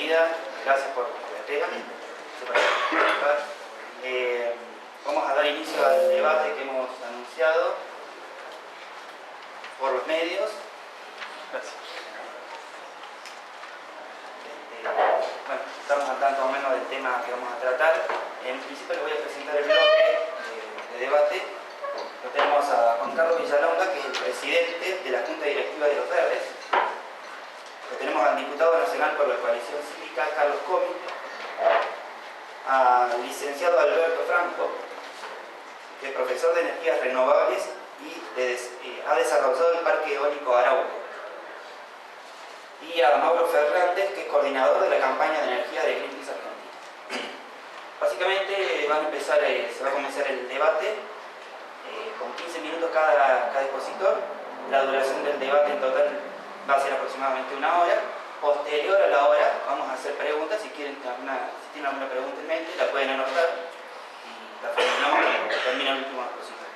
bienvenida, gracias por la entrega. Vamos a dar inicio al debate que hemos anunciado por los medios. Gracias. Bueno, estamos al tanto más o menos del tema que vamos a tratar. En principio les voy a presentar el bloque de debate. Lo tenemos a Juan Carlos Villalonga, que es el presidente de la Junta Directiva de los Verdes. Lo tenemos al diputado nacional por la coalición cívica, Carlos Comi, al licenciado Alberto Franco, que es profesor de energías renovables y ha desarrollado el Parque Eólico Arauco, y a Mauro Fernández, que es coordinador de la campaña de energía de Greenpeace Argentina. Básicamente se va a comenzar el debate con 15 minutos cada expositor. La duración del debate en total va a ser aproximadamente una hora. Posterior a la hora vamos a hacer preguntas. Si tienen alguna pregunta en mente, la pueden anotar y la formulamos cuando termine el último expositor.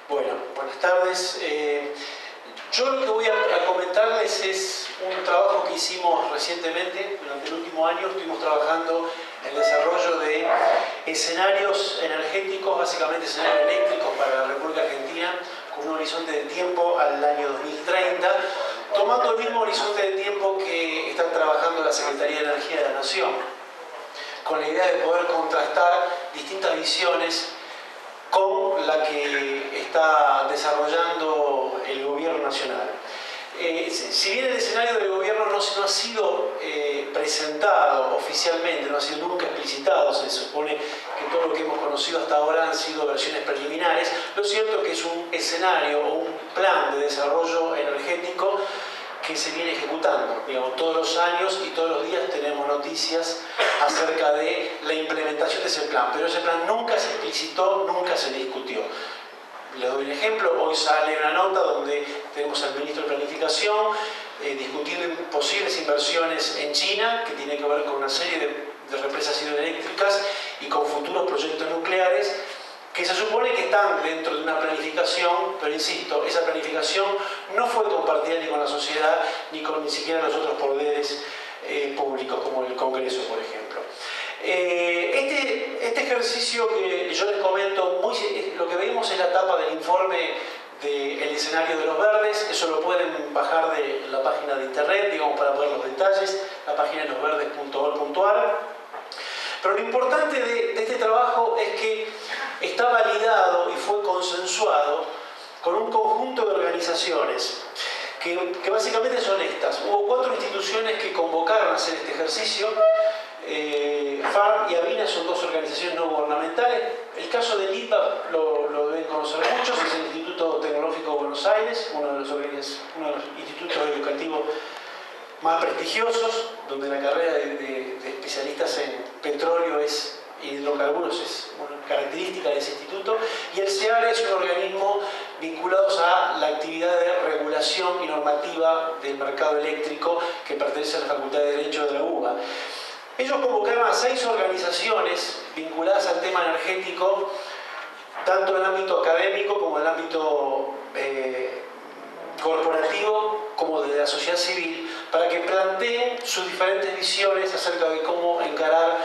Bueno, buenas tardes. Yo lo que voy a comentarles es un trabajo que hicimos recientemente. Durante el último año estuvimos trabajando en el desarrollo de escenarios energéticos, básicamente escenarios eléctricos para la República Argentina, con un horizonte de tiempo al año 2030, tomando el mismo horizonte de tiempo que está trabajando la Secretaría de Energía de la Nación, con la idea de poder contrastar distintas visiones con la que está desarrollando el gobierno nacional. Si bien el escenario del gobierno no ha sido presentado oficialmente, no ha sido nunca explicitado, se supone que todo lo que hemos conocido hasta ahora han sido versiones preliminares, lo cierto es que es un escenario o un plan de desarrollo energético que se viene ejecutando, digamos, todos los años y todos los días tenemos noticias acerca de la implementación de ese plan, pero ese plan nunca se explicitó, nunca se discutió. Les doy un ejemplo, hoy sale una nota donde tenemos al ministro de Planificación discutiendo posibles inversiones en China, que tiene que ver con una serie de represas hidroeléctricas y con futuros proyectos nucleares, que se supone que están dentro de una planificación, pero insisto, esa planificación no fue compartida ni con la sociedad, ni siquiera los otros poderes públicos, como el Congreso, por ejemplo. Este ejercicio que yo les comento, lo que vemos es la tapa del informe del escenario de los verdes. Eso lo pueden bajar de la página de internet, digamos, para ver los detalles, la página de losverdes.org.ar. Pero lo importante de este trabajo es que está validado y fue consensuado con un conjunto de organizaciones que básicamente son estas. Hubo 4 instituciones que convocaron a hacer este ejercicio. FARM y ABINA son 2 organizaciones no gubernamentales. El caso del IPA lo deben conocer muchos, es el Instituto Tecnológico de Buenos Aires, uno de los institutos educativos más prestigiosos, donde la carrera de especialistas en petróleo y hidrocarburos es una característica de ese instituto, y el CEARE es un organismo vinculado a la actividad de regulación y normativa del mercado eléctrico que pertenece a la Facultad de Derecho de la UBA. Ellos convocaron a 6 organizaciones vinculadas al tema energético, tanto en el ámbito académico como en el ámbito corporativo, como de la sociedad civil, para que planteen sus diferentes visiones acerca de cómo encarar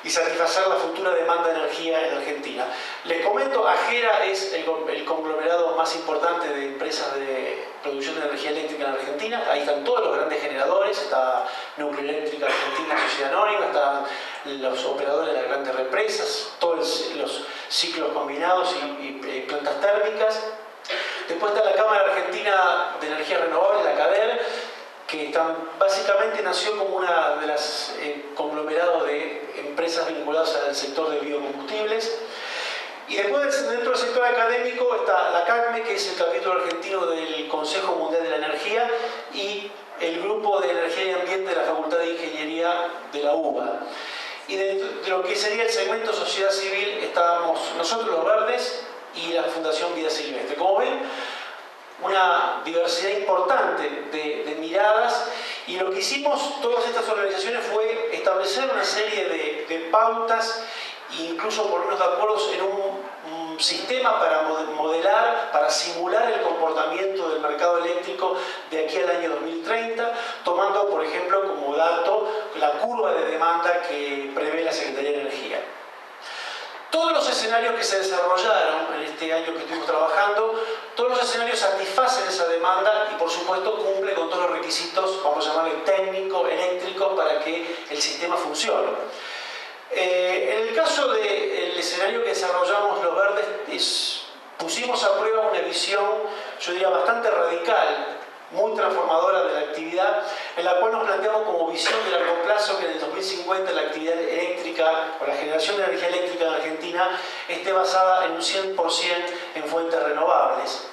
y satisfacer la futura demanda de energía en Argentina. Les comento, AGERA es el conglomerado más importante de empresas de producción de energía eléctrica en Argentina. Ahí están todos los grandes generadores, está Nucleoeléctrica Argentina, Sociedad Anónima, están los operadores de las grandes represas, todos los ciclos combinados y plantas térmicas. Después está la Cámara Argentina de Energías Renovables, la CADER, que básicamente nació como una de las conglomerados de empresas vinculadas al sector de biocombustibles. Y después, dentro del sector académico, está la CACME, que es el capítulo argentino del Consejo Mundial de la Energía, y el Grupo de Energía y Ambiente de la Facultad de Ingeniería de la UBA. Y dentro de lo que sería el segmento sociedad civil, estábamos nosotros los Verdes y la Fundación Vida Silvestre. Como ven, una diversidad importante de miradas, y lo que hicimos todas estas organizaciones fue establecer una serie de pautas e incluso ponernos de acuerdo en un sistema para modelar, para simular el comportamiento del mercado eléctrico de aquí al año 2030, tomando, por ejemplo, como dato la curva de demanda que prevé la Secretaría de Energía. Todos los escenarios que se desarrollaron en este año que estuvimos trabajando, todos los escenarios satisfacen esa demanda y por supuesto cumplen con todos los requisitos, vamos a llamarle técnico, eléctrico, para que el sistema funcione. En el caso del escenario que desarrollamos los verdes, pusimos a prueba una visión, yo diría, bastante radical, muy transformadora de la actividad, en la cual nos planteamos como visión de largo plazo que en el 2050 la actividad eléctrica o la generación de energía eléctrica en Argentina esté basada en un 100% en fuentes renovables.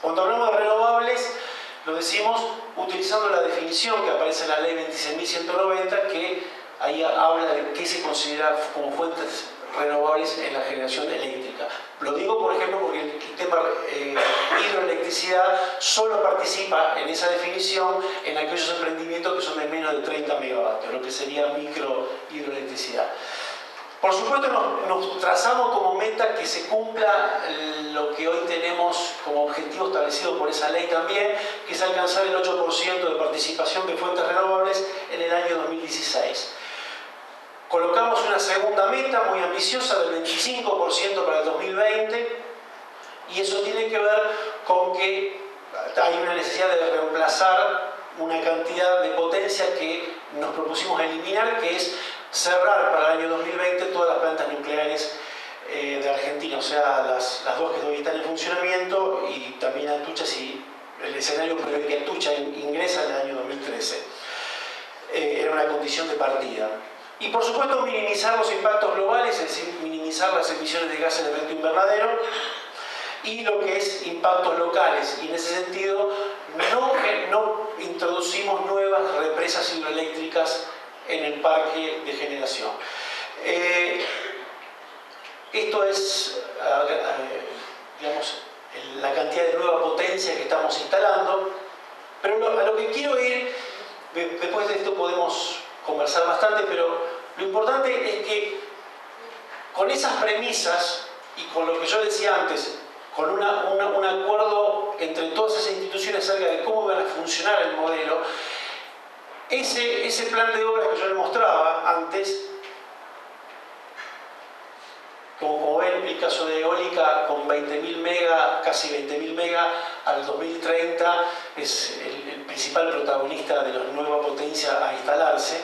Cuando hablamos de renovables, lo decimos utilizando la definición que aparece en la ley 26.190, que ahí habla de qué se considera como fuentes renovables en la generación eléctrica. Lo digo, por ejemplo, porque el tema hidroelectricidad solo participa en esa definición en aquellos emprendimientos que son de menos de 30 megavatios, lo que sería micro hidroelectricidad. Por supuesto, nos trazamos como meta que se cumpla lo que hoy tenemos como objetivo establecido por esa ley también, que es alcanzar el 8% de participación de fuentes renovables en el año 2016. Colocamos una segunda meta muy ambiciosa del 25% para el 2020 y eso tiene que ver con que hay una necesidad de reemplazar una cantidad de potencia que nos propusimos eliminar, que es cerrar para el año 2020 todas las plantas nucleares de Argentina, o sea, las dos que todavía están en funcionamiento y también Atucha, si el escenario prevé que Atucha ingresa en el año 2013. Era una condición de partida. Y por supuesto minimizar los impactos globales, es decir, minimizar las emisiones de gases de efecto invernadero y lo que es impactos locales. Y en ese sentido no introducimos nuevas represas hidroeléctricas en el parque de generación. Esto es, digamos, la cantidad de nueva potencia que estamos instalando, pero a lo que quiero ir, después de esto podemos conversar bastante, pero lo importante es que con esas premisas y con lo que yo decía antes, con un acuerdo entre todas esas instituciones acerca de cómo va a funcionar el modelo, ese plan de obra que yo les mostraba antes, como ven, el caso de eólica con 20.000 mega, casi 20.000 mega al 2030, es el principal protagonista de la nueva potencia a instalarse.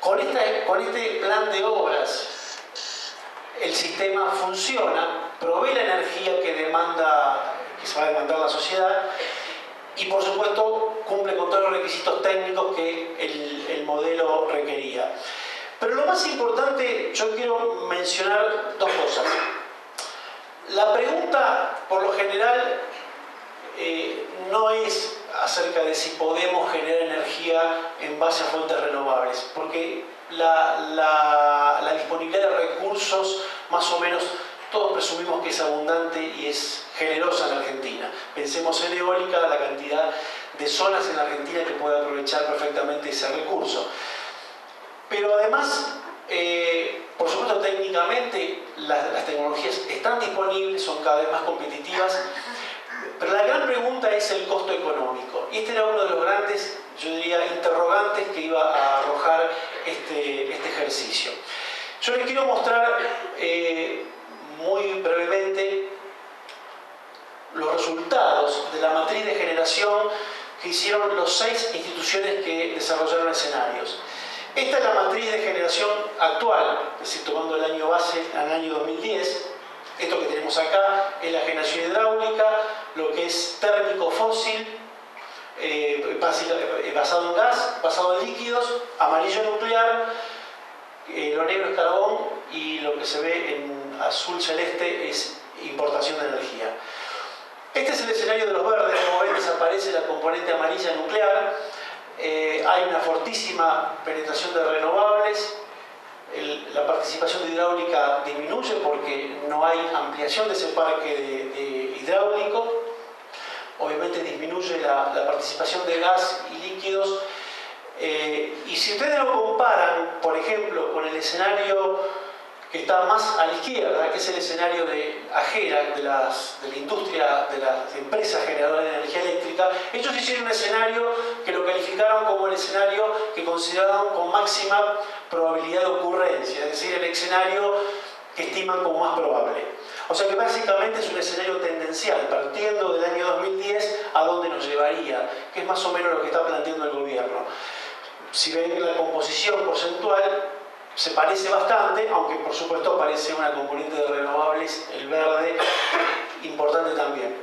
Con este plan de obras, el sistema funciona, provee la energía que se va a demandar la sociedad y por supuesto cumple con todos los requisitos técnicos que el modelo requería. Pero lo más importante, yo quiero mencionar dos cosas. La pregunta, por lo general, no es acerca de si podemos generar energía en base a fuentes renovables, porque la disponibilidad de recursos, más o menos, todos presumimos que es abundante y es generosa en Argentina. Pensemos en eólica, la cantidad de zonas en Argentina que puede aprovechar perfectamente ese recurso. Pero además, por supuesto, técnicamente las tecnologías están disponibles, son cada vez más competitivas, pero la gran pregunta es el costo económico. Y este era uno de los grandes, yo diría, interrogantes que iba a arrojar este ejercicio. Yo les quiero mostrar muy brevemente los resultados de la matriz de generación que hicieron las 6 instituciones que desarrollaron escenarios. Esta es la matriz de generación actual, es decir, tomando el año base al año 2010. Esto que tenemos acá es la generación hidráulica, lo que es térmico fósil, basado en gas, basado en líquidos, amarillo nuclear, lo negro es carbón y lo que se ve en azul celeste es importación de energía. Este es el escenario de los verdes, como ven desaparece la componente amarilla nuclear, hay una fortísima penetración de renovables, la participación de hidráulica disminuye porque no hay ampliación de ese parque de hidráulico, obviamente disminuye la participación de gas y líquidos, Y si ustedes lo comparan, por ejemplo, con el escenario que está más a la izquierda, que es el escenario de AGERA, de la industria, de las empresas generadoras de energía eléctrica, ellos hicieron un escenario que lo calificaron como el escenario que consideraban con máxima probabilidad de ocurrencia, es decir, el escenario que estiman como más probable. O sea que básicamente es un escenario tendencial, partiendo del año 2010 a dónde nos llevaría, que es más o menos lo que está planteando el gobierno. Si ven la composición porcentual, se parece bastante, aunque por supuesto aparece una componente de renovables, el verde, importante también.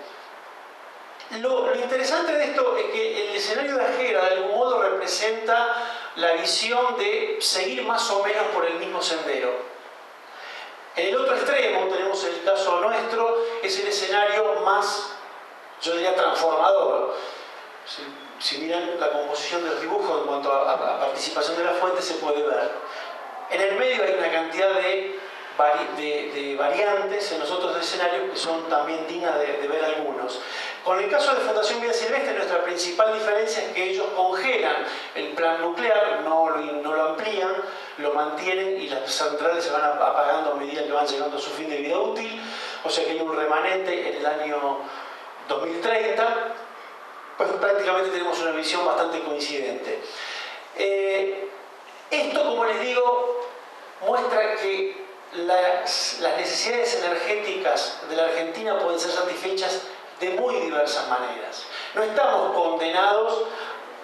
Lo interesante de esto es que el escenario de AGERA de algún modo representa la visión de seguir más o menos por el mismo sendero. En el otro extremo tenemos el caso nuestro, es el escenario más, yo diría, transformador. Si miran la composición del dibujo en cuanto a participación de la fuente, se puede ver. En el medio hay una cantidad de variantes en los otros escenarios que son también dignas de ver algunos. Con el caso de Fundación Vida Silvestre, nuestra principal diferencia es que ellos congelan el plan nuclear, no lo amplían, lo mantienen y las centrales se van apagando a medida que van llegando a su fin de vida útil, o sea que hay un remanente en el año 2030, pues prácticamente tenemos una visión bastante coincidente. Esto, como les digo, muestra que las necesidades energéticas de la Argentina pueden ser satisfechas de muy diversas maneras. No estamos condenados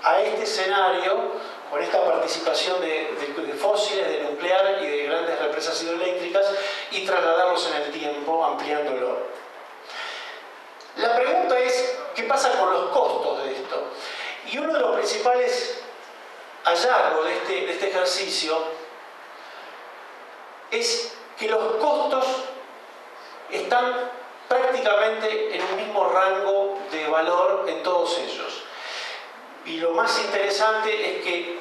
a este escenario con esta participación de fósiles, de nuclear y de grandes represas hidroeléctricas y trasladarlos en el tiempo, ampliándolo. La pregunta es, ¿qué pasa con los costos de esto? Y uno de los principales hallazgos de este ejercicio es que los costos están prácticamente en un mismo rango de valor en todos ellos. Y lo más interesante es que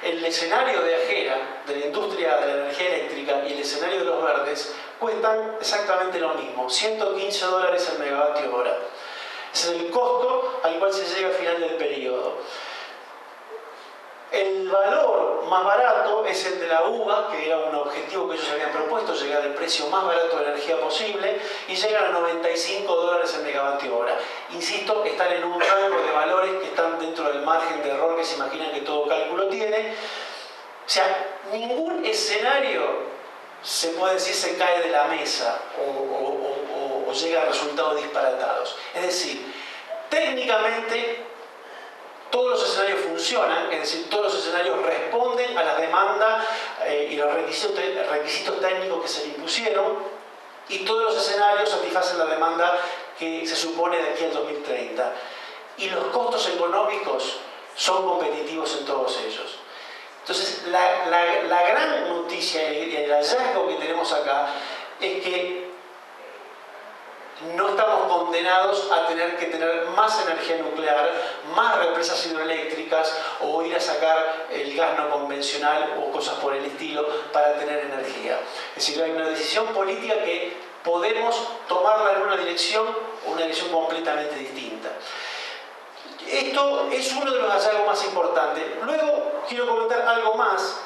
el escenario de AGERA, de la industria de la energía eléctrica, y el escenario de los verdes cuestan exactamente lo mismo, $115 el megavatio hora. Es el costo al cual se llega al final del periodo. El valor más barato es el de la UBA, que era un objetivo que ellos habían propuesto, llegar al precio más barato de energía posible, y llegan a $95 el megavatio hora. Insisto, están en un rango de valores que están dentro del margen de error que se imaginan que todo cálculo tiene. O sea, ningún escenario se puede decir se cae de la mesa o llega a resultados disparatados. Es decir, técnicamente todos los escenarios funcionan, es decir, todos los escenarios responden a las demandas y los requisitos técnicos que se le impusieron, y todos los escenarios satisfacen la demanda que se supone de aquí al 2030. Y los costos económicos son competitivos en todos ellos. Entonces, la gran noticia y el hallazgo que tenemos acá es que no estamos condenados a tener que tener más energía nuclear, más represas hidroeléctricas o ir a sacar el gas no convencional o cosas por el estilo para tener energía. Es decir, hay una decisión política que podemos tomarla en una dirección o una dirección completamente distinta. Esto es uno de los hallazgos más importantes. Luego quiero comentar algo más,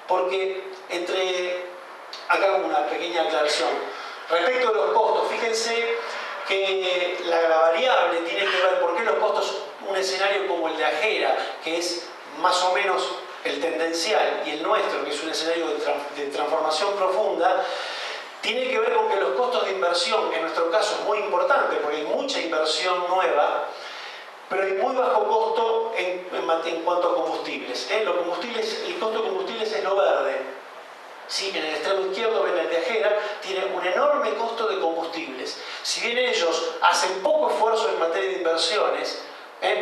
porque acá hago una pequeña aclaración. Respecto de los costos, fíjense que la variable tiene que ver por qué los costos, un escenario como el de AGERA, que es más o menos el tendencial, y el nuestro, que es un escenario de transformación profunda, tiene que ver con que los costos de inversión, que en nuestro caso es muy importante, porque hay mucha inversión nueva, pero hay muy bajo costo en cuanto a combustibles. El costo de combustibles es lo verde. Sí, en el extremo izquierdo ven el de AGERA, tiene un enorme costo de combustibles. Si bien ellos hacen poco esfuerzo en materia de inversiones,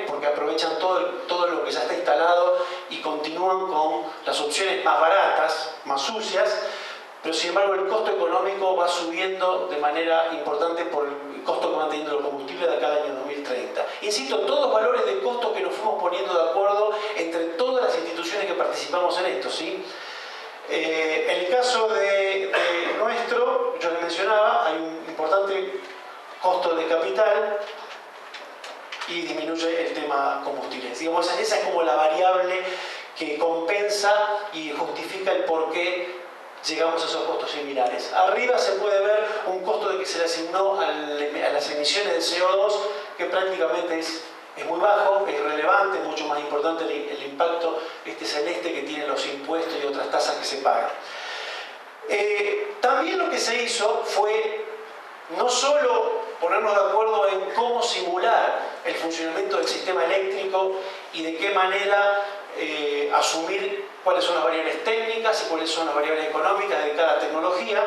porque aprovechan todo lo que ya está instalado y continúan con las opciones más baratas, más sucias, pero sin embargo el costo económico va subiendo de manera importante por el costo que van teniendo los combustibles de acá al año 2030. Insisto, todos valores de costo que nos fuimos poniendo de acuerdo entre todas las instituciones que participamos en esto, ¿sí? En el caso de nuestro, yo les mencionaba, hay un importante costo de capital y disminuye el tema combustibles. Digamos, esa es como la variable que compensa y justifica el por qué llegamos a esos costos similares. Arriba se puede ver un costo de que se le asignó a las emisiones de CO2 que prácticamente es muy bajo, es relevante, es mucho más importante el impacto celeste que tienen los impuestos y otras tasas que se pagan. También lo que se hizo fue no solo ponernos de acuerdo en cómo simular el funcionamiento del sistema eléctrico y de qué manera asumir cuáles son las variables técnicas y cuáles son las variables económicas de cada tecnología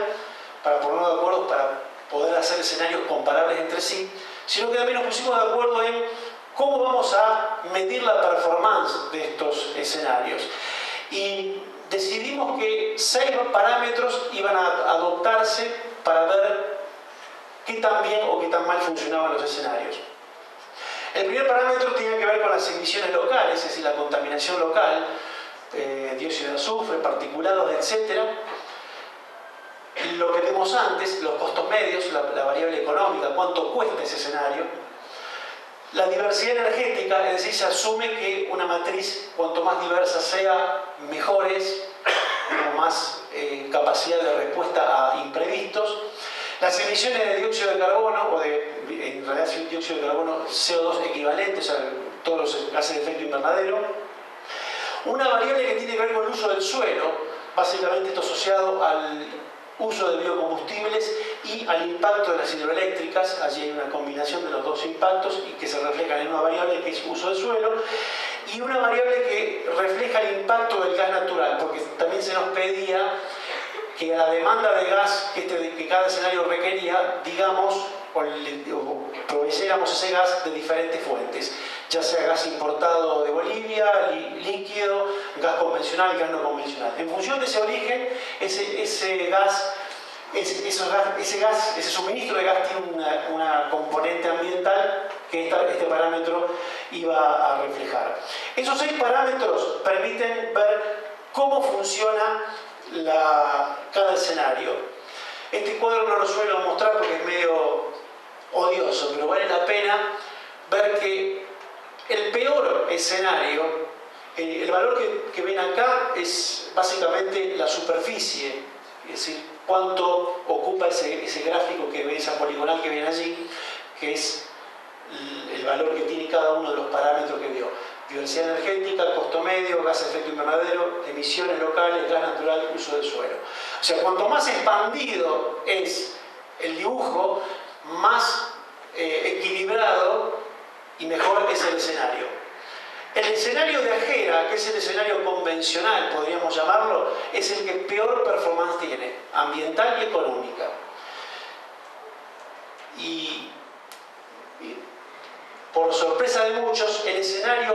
para ponernos de acuerdo para poder hacer escenarios comparables entre sí, sino que también nos pusimos de acuerdo en cómo vamos a medir la performance de estos escenarios. Y decidimos que 6 parámetros iban a adoptarse para ver qué tan bien o qué tan mal funcionaban los escenarios. El primer parámetro tiene que ver con las emisiones locales, es decir, la contaminación local, dióxido de azufre, particulados, etc. Lo que vimos antes, los costos medios, la variable económica, cuánto cuesta ese escenario. La diversidad energética, es decir, se asume que una matriz, cuanto más diversa sea, mejores, más capacidad de respuesta a imprevistos. Las emisiones de dióxido de carbono, o en realidad dióxido de carbono, CO2 equivalentes, o sea, todos los gases de efecto invernadero. Una variable que tiene que ver con el uso del suelo, básicamente esto asociado al uso de biocombustibles y al impacto de las hidroeléctricas. Allí hay una combinación de los dos impactos y que se reflejan en una variable que es uso del suelo y una variable que refleja el impacto del gas natural, porque también se nos pedía que la demanda de gas que cada escenario requería, digamos, o proveyéramos ese gas de diferentes fuentes, ya sea gas importado de Bolivia, líquido, gas convencional y gas no convencional. En función de ese origen, ese suministro de gas tiene una componente ambiental que este parámetro iba a reflejar. Esos 6 parámetros permiten ver cómo funciona cada escenario. Este cuadro no lo suelo mostrar porque es medio odioso, pero vale la pena ver que el peor escenario, el valor que ven acá es básicamente la superficie, es decir, cuánto ocupa ese gráfico que ven, esa poligonal que ven allí, que es el valor que tiene cada uno de los parámetros que vio. Diversidad energética, costo medio, gas de efecto invernadero, emisiones locales, gas natural, uso del suelo. O sea, cuanto más expandido es el dibujo, más equilibrado y mejor es el escenario. El escenario de Ajera, que es el escenario convencional, podríamos llamarlo, es el que peor performance tiene, ambiental y económica. Y por sorpresa de muchos, el escenario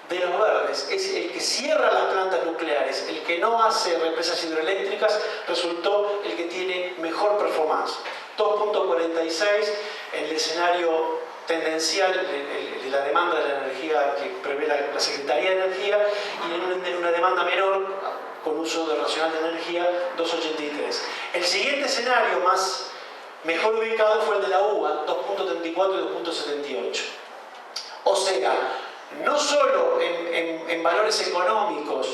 de los verdes es el que cierra las plantas nucleares, el que no hace represas hidroeléctricas, resultó el que tiene mejor performance. 2.46 en el escenario tendencial de la demanda de la energía que prevé la Secretaría de Energía, y en una demanda menor con uso racional de energía, 2.83. El siguiente escenario mejor ubicado fue el de la UBA, 2.34 y 2.78. O sea, no solo en valores económicos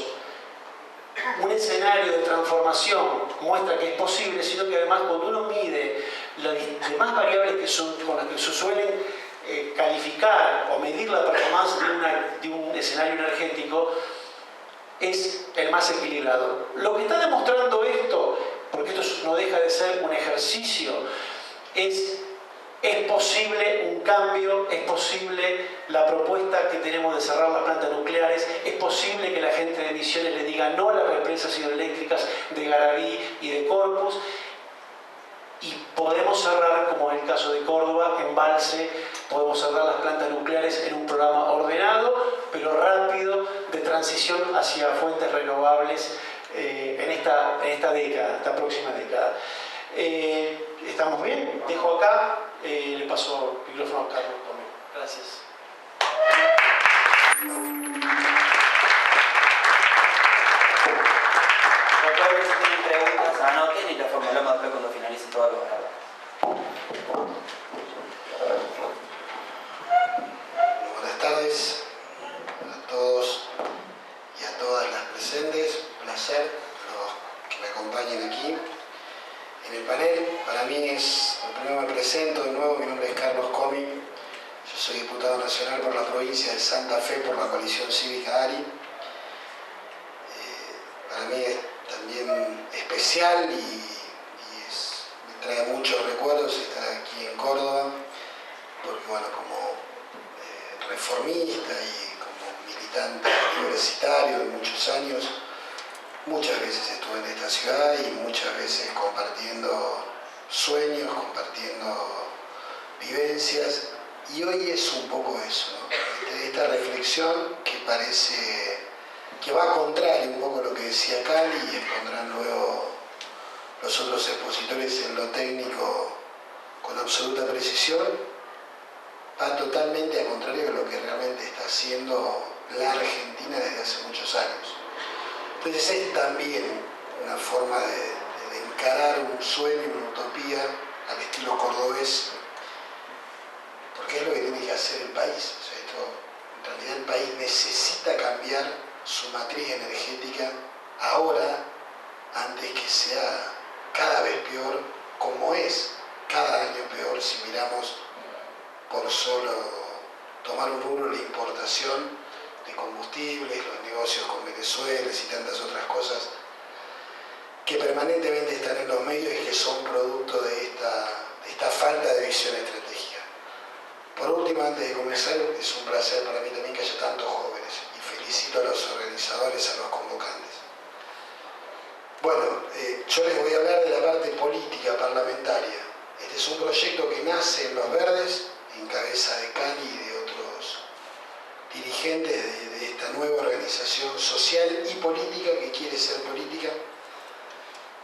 un escenario de transformación muestra que es posible, sino que además cuando uno mide las demás variables con las que se suelen calificar o medir la performance de un escenario energético, es el más equilibrado. Lo que está demostrando esto, porque esto no deja de ser un ejercicio, es posible un cambio, es posible la propuesta que tenemos de cerrar las plantas nucleares, es posible que la gente de Misiones le diga no a las represas hidroeléctricas de Garaví y de Corpus, y podemos cerrar, como en el caso de Córdoba, Embalse, podemos cerrar las plantas nucleares en un programa ordenado, pero rápido, de transición hacia fuentes renovables en esta década, esta próxima década. ¿Estamos bien? Dejo acá, le paso el micrófono a Carlos también. Gracias. Doctor, si tienen preguntas, anoten y las formulamos después cuando finalice todo lo grabado. en el panel. Para mí es, primero me presento de nuevo, mi nombre es Carlos Comi, yo soy diputado nacional por la provincia de Santa Fe por la coalición cívica ARI. Para mí es también especial y me trae muchos recuerdos estar aquí en Córdoba, porque bueno, como reformista y como militante universitario de muchos años, muchas veces estuve en esta ciudad y muchas veces compartiendo sueños, compartiendo vivencias, y hoy es un poco eso, ¿no? Esta reflexión que parece que va a contrario un poco lo que decía Cali, y expondrán luego los otros expositores en lo técnico con absoluta precisión, va totalmente a contrario de lo que realmente está haciendo la Argentina desde hace muchos años. Entonces es también una forma de encarar un sueño, una utopía al estilo cordobés, porque es lo que tiene que hacer el país. O sea, en realidad el país necesita cambiar su matriz energética ahora, antes que sea cada vez peor, como es cada año peor si miramos por solo tomar un rubro la importación de combustibles, los negocios con Venezuela y tantas otras cosas que permanentemente están en los medios y que son producto de esta falta de visión estratégica. Por último, antes de comenzar, es un placer para mí también que haya tantos jóvenes y felicito a los organizadores, a los convocantes. Bueno, yo les voy a hablar de la parte política parlamentaria. Este es un proyecto que nace en Los Verdes, en cabeza de Cali y de otros dirigentes de esta nueva organización social y política que quiere ser política.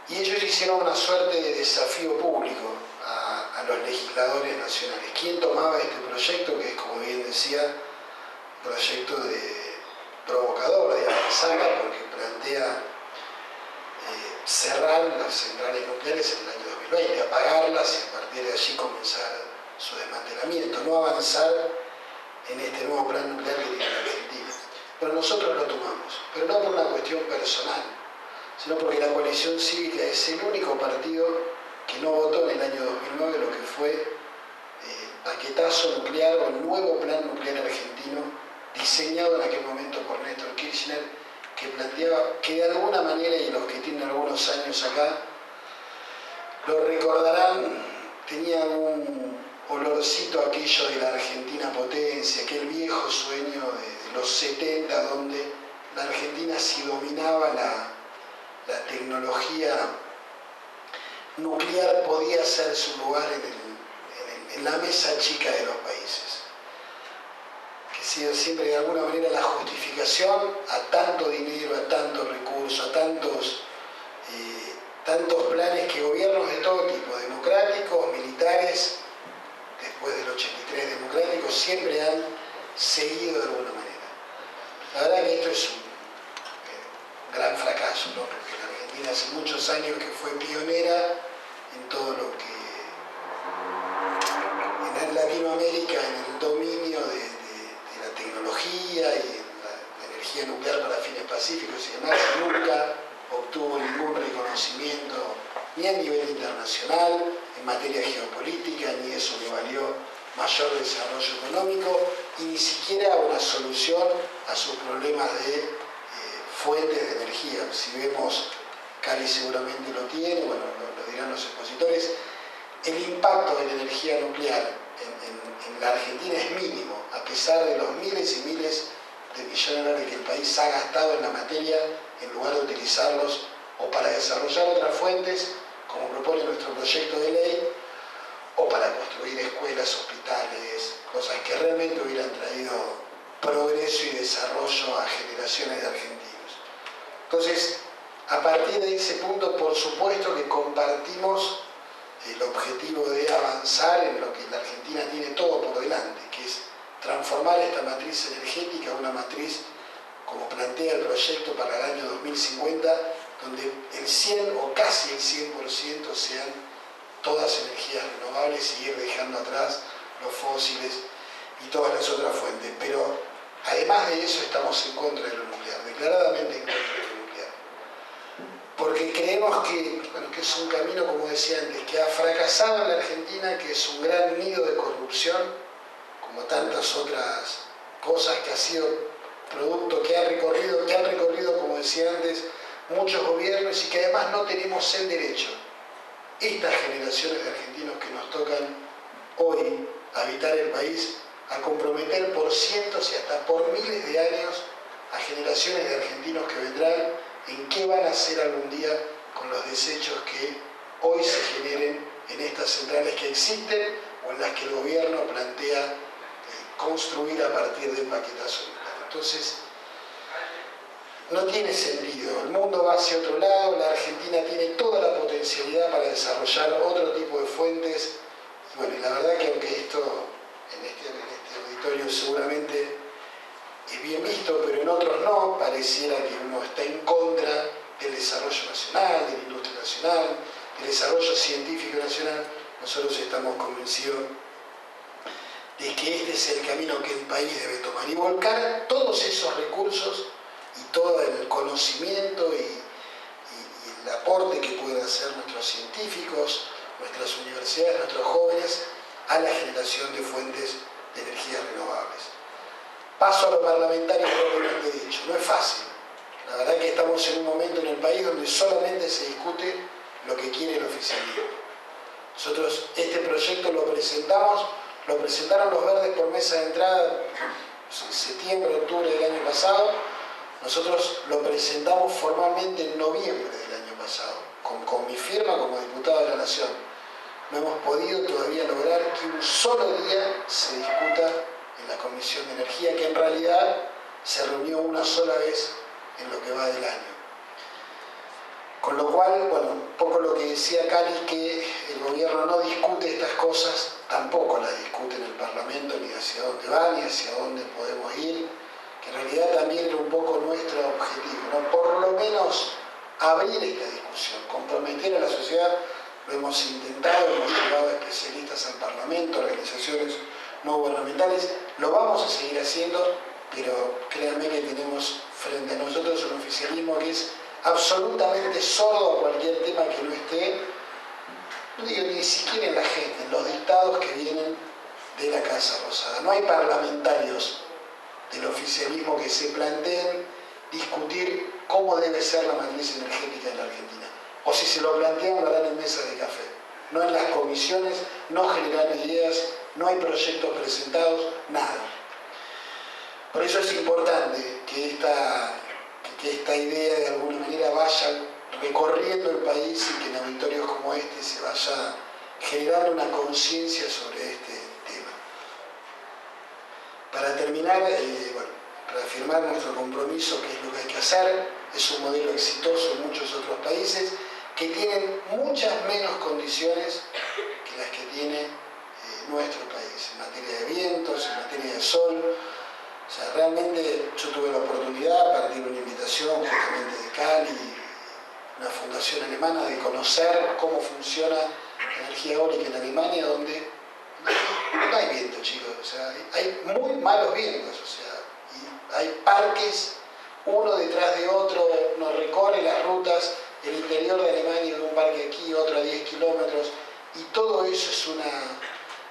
Y ellos hicieron una suerte de desafío público a los legisladores nacionales. ¿Quién tomaba este proyecto? Que es, como bien decía, un proyecto provocador, de avanzada, porque plantea cerrar las centrales nucleares en el año 2020, apagarlas y a partir de allí comenzar su desmantelamiento, no avanzar en este nuevo plan nuclear que tiene la Argentina. Pero nosotros lo tomamos, pero no por una cuestión personal, sino porque la coalición cívica es el único partido que no votó en el año 2009 lo que fue el paquetazo nuclear o el nuevo plan nuclear argentino diseñado en aquel momento por Néstor Kirchner, que planteaba que de alguna manera, y los que tienen algunos años acá lo recordarán, tenía un olorcito aquello de la Argentina potencia, aquel viejo sueño de los 70, donde la Argentina sí dominaba la tecnología nuclear, podía hacer su lugar en la mesa chica de los países. Que ha sido siempre de alguna manera la justificación a tanto dinero, a tantos recursos, a tantos planes que gobiernos de todo tipo, democráticos, militares, después del 83 democráticos, siempre han seguido de alguna manera. La verdad que esto es un gran fracaso, ¿no? Porque la Argentina hace muchos años que fue pionera en todo lo que en Latinoamérica, en el dominio de la tecnología y la energía nuclear para fines pacíficos y demás, nunca obtuvo ningún reconocimiento ni a nivel internacional en materia geopolítica, ni eso le valió mayor desarrollo económico y ni siquiera una solución a sus problemas de fuentes de energía. Si vemos, Cali seguramente lo tiene, bueno, lo dirán los expositores, el impacto de la energía nuclear en la Argentina es mínimo, a pesar de los miles y miles de millones de dólares que el país ha gastado en la materia, en lugar de utilizarlos o para desarrollar otras fuentes, como propone nuestro proyecto de ley, o para construir escuelas, hospitales, cosas que realmente hubieran traído progreso y desarrollo a generaciones de argentinos. Entonces, a partir de ese punto, por supuesto que compartimos el objetivo de avanzar en lo que la Argentina tiene todo por delante, que es transformar esta matriz energética a una matriz, como plantea el proyecto para el año 2050, donde el 100 o casi el 100% sean todas energías renovables y ir dejando atrás los fósiles y todas las otras fuentes. Pero además de eso estamos en contra de lo nuclear, declaradamente en contra de lo nuclear. porque creemos que, bueno, que es un camino, como decía antes, que ha fracasado en la Argentina, que es un gran nido de corrupción, como tantas otras cosas que ha sido producto que han recorrido, como decía antes, muchos gobiernos, y que además no tenemos el derecho, estas generaciones de argentinos que nos tocan hoy habitar el país, a comprometer por cientos y hasta por miles de años a generaciones de argentinos que vendrán en qué van a hacer algún día con los desechos que hoy se generen en estas centrales que existen o en las que el gobierno plantea construir a partir del paquetazo. Entonces, no tiene sentido. El mundo va hacia otro lado, la Argentina tiene toda la potencialidad para desarrollar otro tipo de fuentes. Y bueno, la verdad que aunque esto en este auditorio seguramente es bien visto, pero en otros no, pareciera que uno está en contra del desarrollo nacional, de la industria nacional, del desarrollo científico nacional. Nosotros estamos convencidos de que este es el camino que el país debe tomar y volcar todos esos recursos y todo el conocimiento y el aporte que pueden hacer nuestros científicos, nuestras universidades, nuestros jóvenes, a la generación de fuentes de energías renovables. Paso a lo parlamentario propiamente dicho. No es fácil. La verdad que estamos en un momento en el país donde solamente se discute lo que quiere el oficialismo. Nosotros este proyecto lo presentaron los verdes por mesa de entrada en septiembre, octubre del año pasado. Nosotros lo presentamos formalmente en noviembre del año pasado, con mi firma como diputado de la Nación. No hemos podido todavía lograr que un solo día se discuta en la Comisión de Energía, que en realidad se reunió una sola vez en lo que va del año. Con lo cual, bueno, un poco lo que decía Cali, que el gobierno no discute estas cosas, tampoco las discute en el Parlamento, ni hacia dónde va, ni hacia dónde podemos ir, que en realidad también era un poco nuestro objetivo, ¿no? Por lo menos abrir esta discusión, comprometer a la sociedad. Lo hemos intentado, hemos llevado especialistas al Parlamento, organizaciones no gubernamentales, lo vamos a seguir haciendo, pero créanme que tenemos frente a nosotros un oficialismo que es absolutamente sordo a cualquier tema que no esté, no digo ni siquiera en la gente, en los dictados que vienen de la Casa Rosada. No hay parlamentarios del oficialismo que se planteen discutir cómo debe ser la matriz energética de la Argentina. O si se lo plantean, lo harán en mesas de café. No en las comisiones, no generan ideas, no hay proyectos presentados, nada. Por eso es importante que esta idea de alguna manera vaya recorriendo el país y que en auditorios como este se vaya generando una conciencia sobre este tema. Para terminar, reafirmar nuestro compromiso, que es lo que hay que hacer, es un modelo exitoso en muchos otros países que tienen muchas menos condiciones que las que tiene nuestro país, en materia de vientos, en materia de sol. O sea, realmente yo tuve la oportunidad, a partir de una invitación justamente de Cali, una fundación alemana, de conocer cómo funciona la energía eólica en Alemania, donde no hay viento, chicos. O sea, hay muy malos vientos. O sea, y hay parques, uno detrás de otro, uno recorre las rutas del interior de Alemania, de un parque aquí, otro a 10 kilómetros, y todo eso es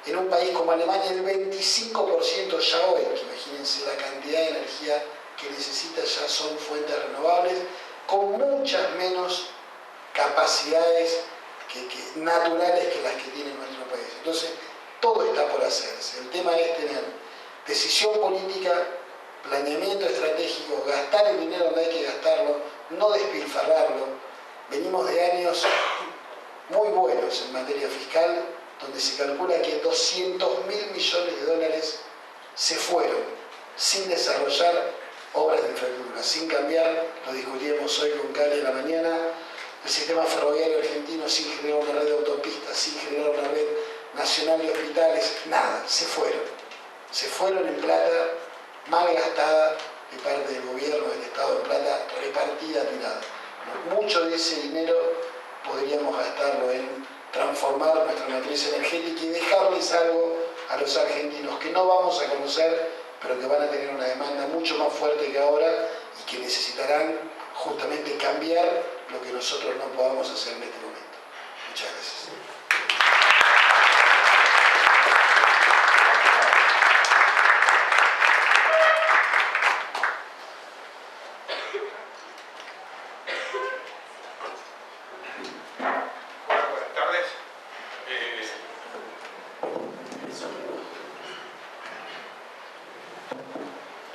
en un país como Alemania, el 25% ya hoy, que imagínense la cantidad de energía que necesita, ya son fuentes renovables, con muchas menos capacidades naturales que las que tiene nuestro país. Entonces, todo está por hacerse. El tema es tener decisión política, planeamiento estratégico, gastar el dinero donde hay que gastarlo, no despilfarrarlo. Venimos de años muy buenos en materia fiscal, donde se calcula que 200.000 millones de dólares se fueron sin desarrollar obras de infraestructura, sin cambiar, lo discutíamos hoy con Cali en la mañana, el sistema ferroviario argentino, sin generar una red de autopistas, sin generar una red nacional de hospitales, nada, se fueron en plata mal gastada de parte del gobierno, del Estado, en plata repartida, tirada. Mucho de ese dinero podríamos gastarlo en transformar nuestra matriz energética y dejarles algo a los argentinos que no vamos a conocer, pero que van a tener una demanda mucho más fuerte que ahora y que necesitarán justamente cambiar lo que nosotros no podamos hacer en este momento. Muchas gracias. Buenas tardes.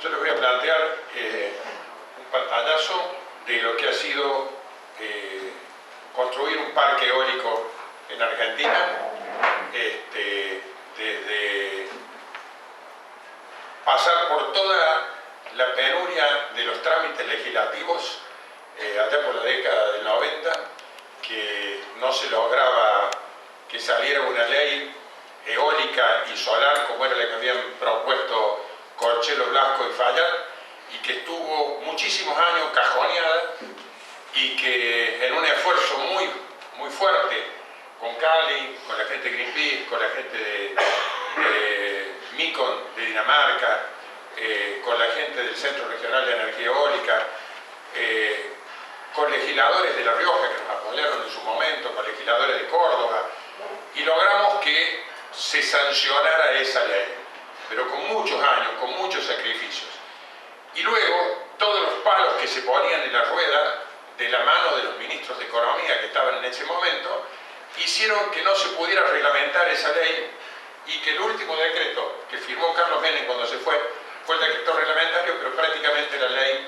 Yo les voy a plantear un pantallazo de lo que ha sido construir un parque eólico en Argentina, desde pasar por toda la penuria de los trámites legislativos allá por la década del 90, que no se lograba que saliera una ley eólica y solar como era la que habían propuesto Corchelo, Blasco y Fallar, y que estuvo muchísimos años cajoneada, y que en un esfuerzo muy fuerte con Cali, con la gente de Greenpeace, con la gente de Micon de Dinamarca, con la gente del Centro Regional de Energía Eólica, con legisladores de La Rioja que nos apoyaron en su momento, con legisladores de Córdoba, y logramos que se sancionara esa ley, pero con muchos años, con muchos sacrificios. Y luego, todos los palos que se ponían en la rueda de la mano de los ministros de Economía que estaban en ese momento, hicieron que no se pudiera reglamentar esa ley, y que el último decreto que firmó Carlos Menem cuando se fue el decreto reglamentario, pero prácticamente la ley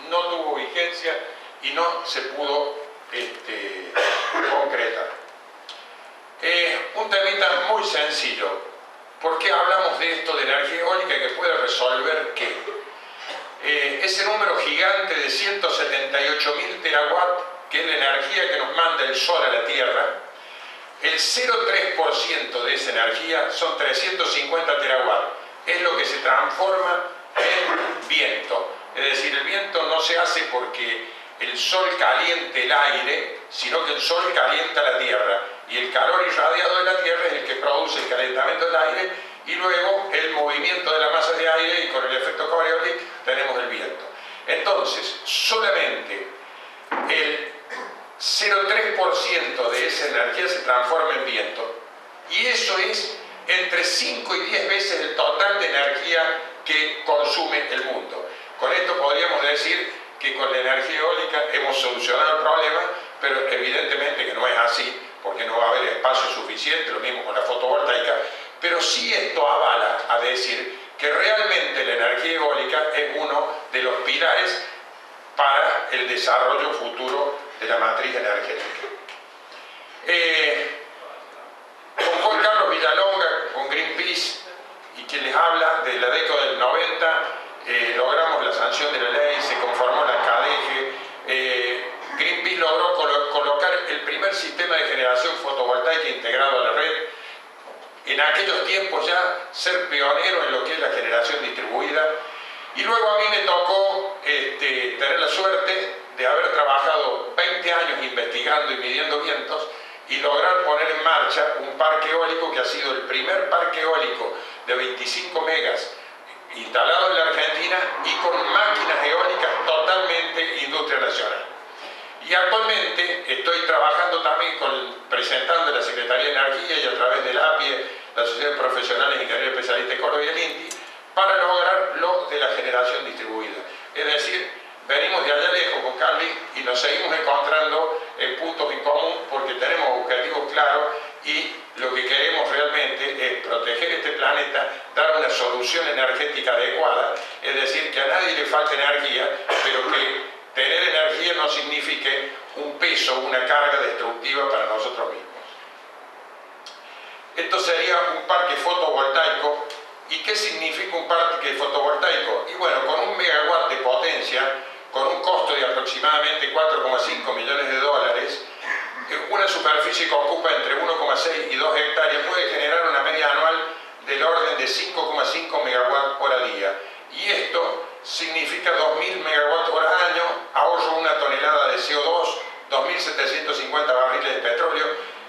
no tuvo vigencia y no se pudo concretar. Un temita muy sencillo. ¿Por qué hablamos de esto de energía eólica que puede resolver qué? Ese número gigante de 178.000 terawatts, que es la energía que nos manda el sol a la Tierra, el 0,3% de esa energía son 350 terawatts. Es lo que se transforma en viento. Es decir, el viento no se hace porque el sol caliente el aire, sino que el sol calienta la Tierra. Y el calor irradiado de la Tierra es el que produce el calentamiento del aire, y luego el movimiento de la masa de aire, y con el efecto Coriolis tenemos el viento. Entonces, solamente el 0,3% de esa energía se transforma en viento. Y eso es entre 5 y 10 veces el total de energía que consume el mundo. Con esto podríamos decir que con la energía eólica hemos solucionado el problema, pero evidentemente que no es así, porque no va a haber espacio suficiente, lo mismo con la fotovoltaica, pero sí esto avala a decir que realmente la energía eólica es uno de los pilares para el desarrollo futuro de la matriz energética. Con Juan Carlos Villalonga, con Greenpeace, y quien les habla, de la década del 90, logramos la sanción de la ley, se conformó la CADEGE, Greenpeace logró colocar el primer sistema de generación fotovoltaica integrado a la red. En aquellos tiempos ya ser pionero en lo que es la generación distribuida. Y luego a mí me tocó tener la suerte de haber trabajado 20 años investigando y midiendo vientos y lograr poner en marcha un parque eólico que ha sido el primer parque eólico de 25 megas instalado en la Argentina y con máquinas eólicas totalmente industria nacional. Y actualmente estoy trabajando también presentando en la Secretaría de Energía y a través del APIE, la Sociedad de Profesionales de Ingeniería Especialista de Córdoba y el INTI, para lograr lo de la generación distribuida. Es decir, venimos de allá lejos con Carly y nos seguimos encontrando en puntos en común porque tenemos objetivos claros y lo que queremos realmente es proteger este planeta, dar una solución energética adecuada, es decir, que a nadie le falte energía, pero que tener energía no signifique un peso, una carga destructiva para nosotros mismos. Esto sería un parque fotovoltaico. ¿Y qué significa un parque fotovoltaico? Y bueno, con 1 megawatt de potencia, con un costo de aproximadamente 4,5 millones de dólares, una superficie que ocupa entre 1,6 y 2 hectáreas puede generar una media anual del orden de 5,5 megawatts por día. Y esto significa 2.000 megawatts por año, ahorro una tonelada de CO2, 2.750 barriles de petróleo,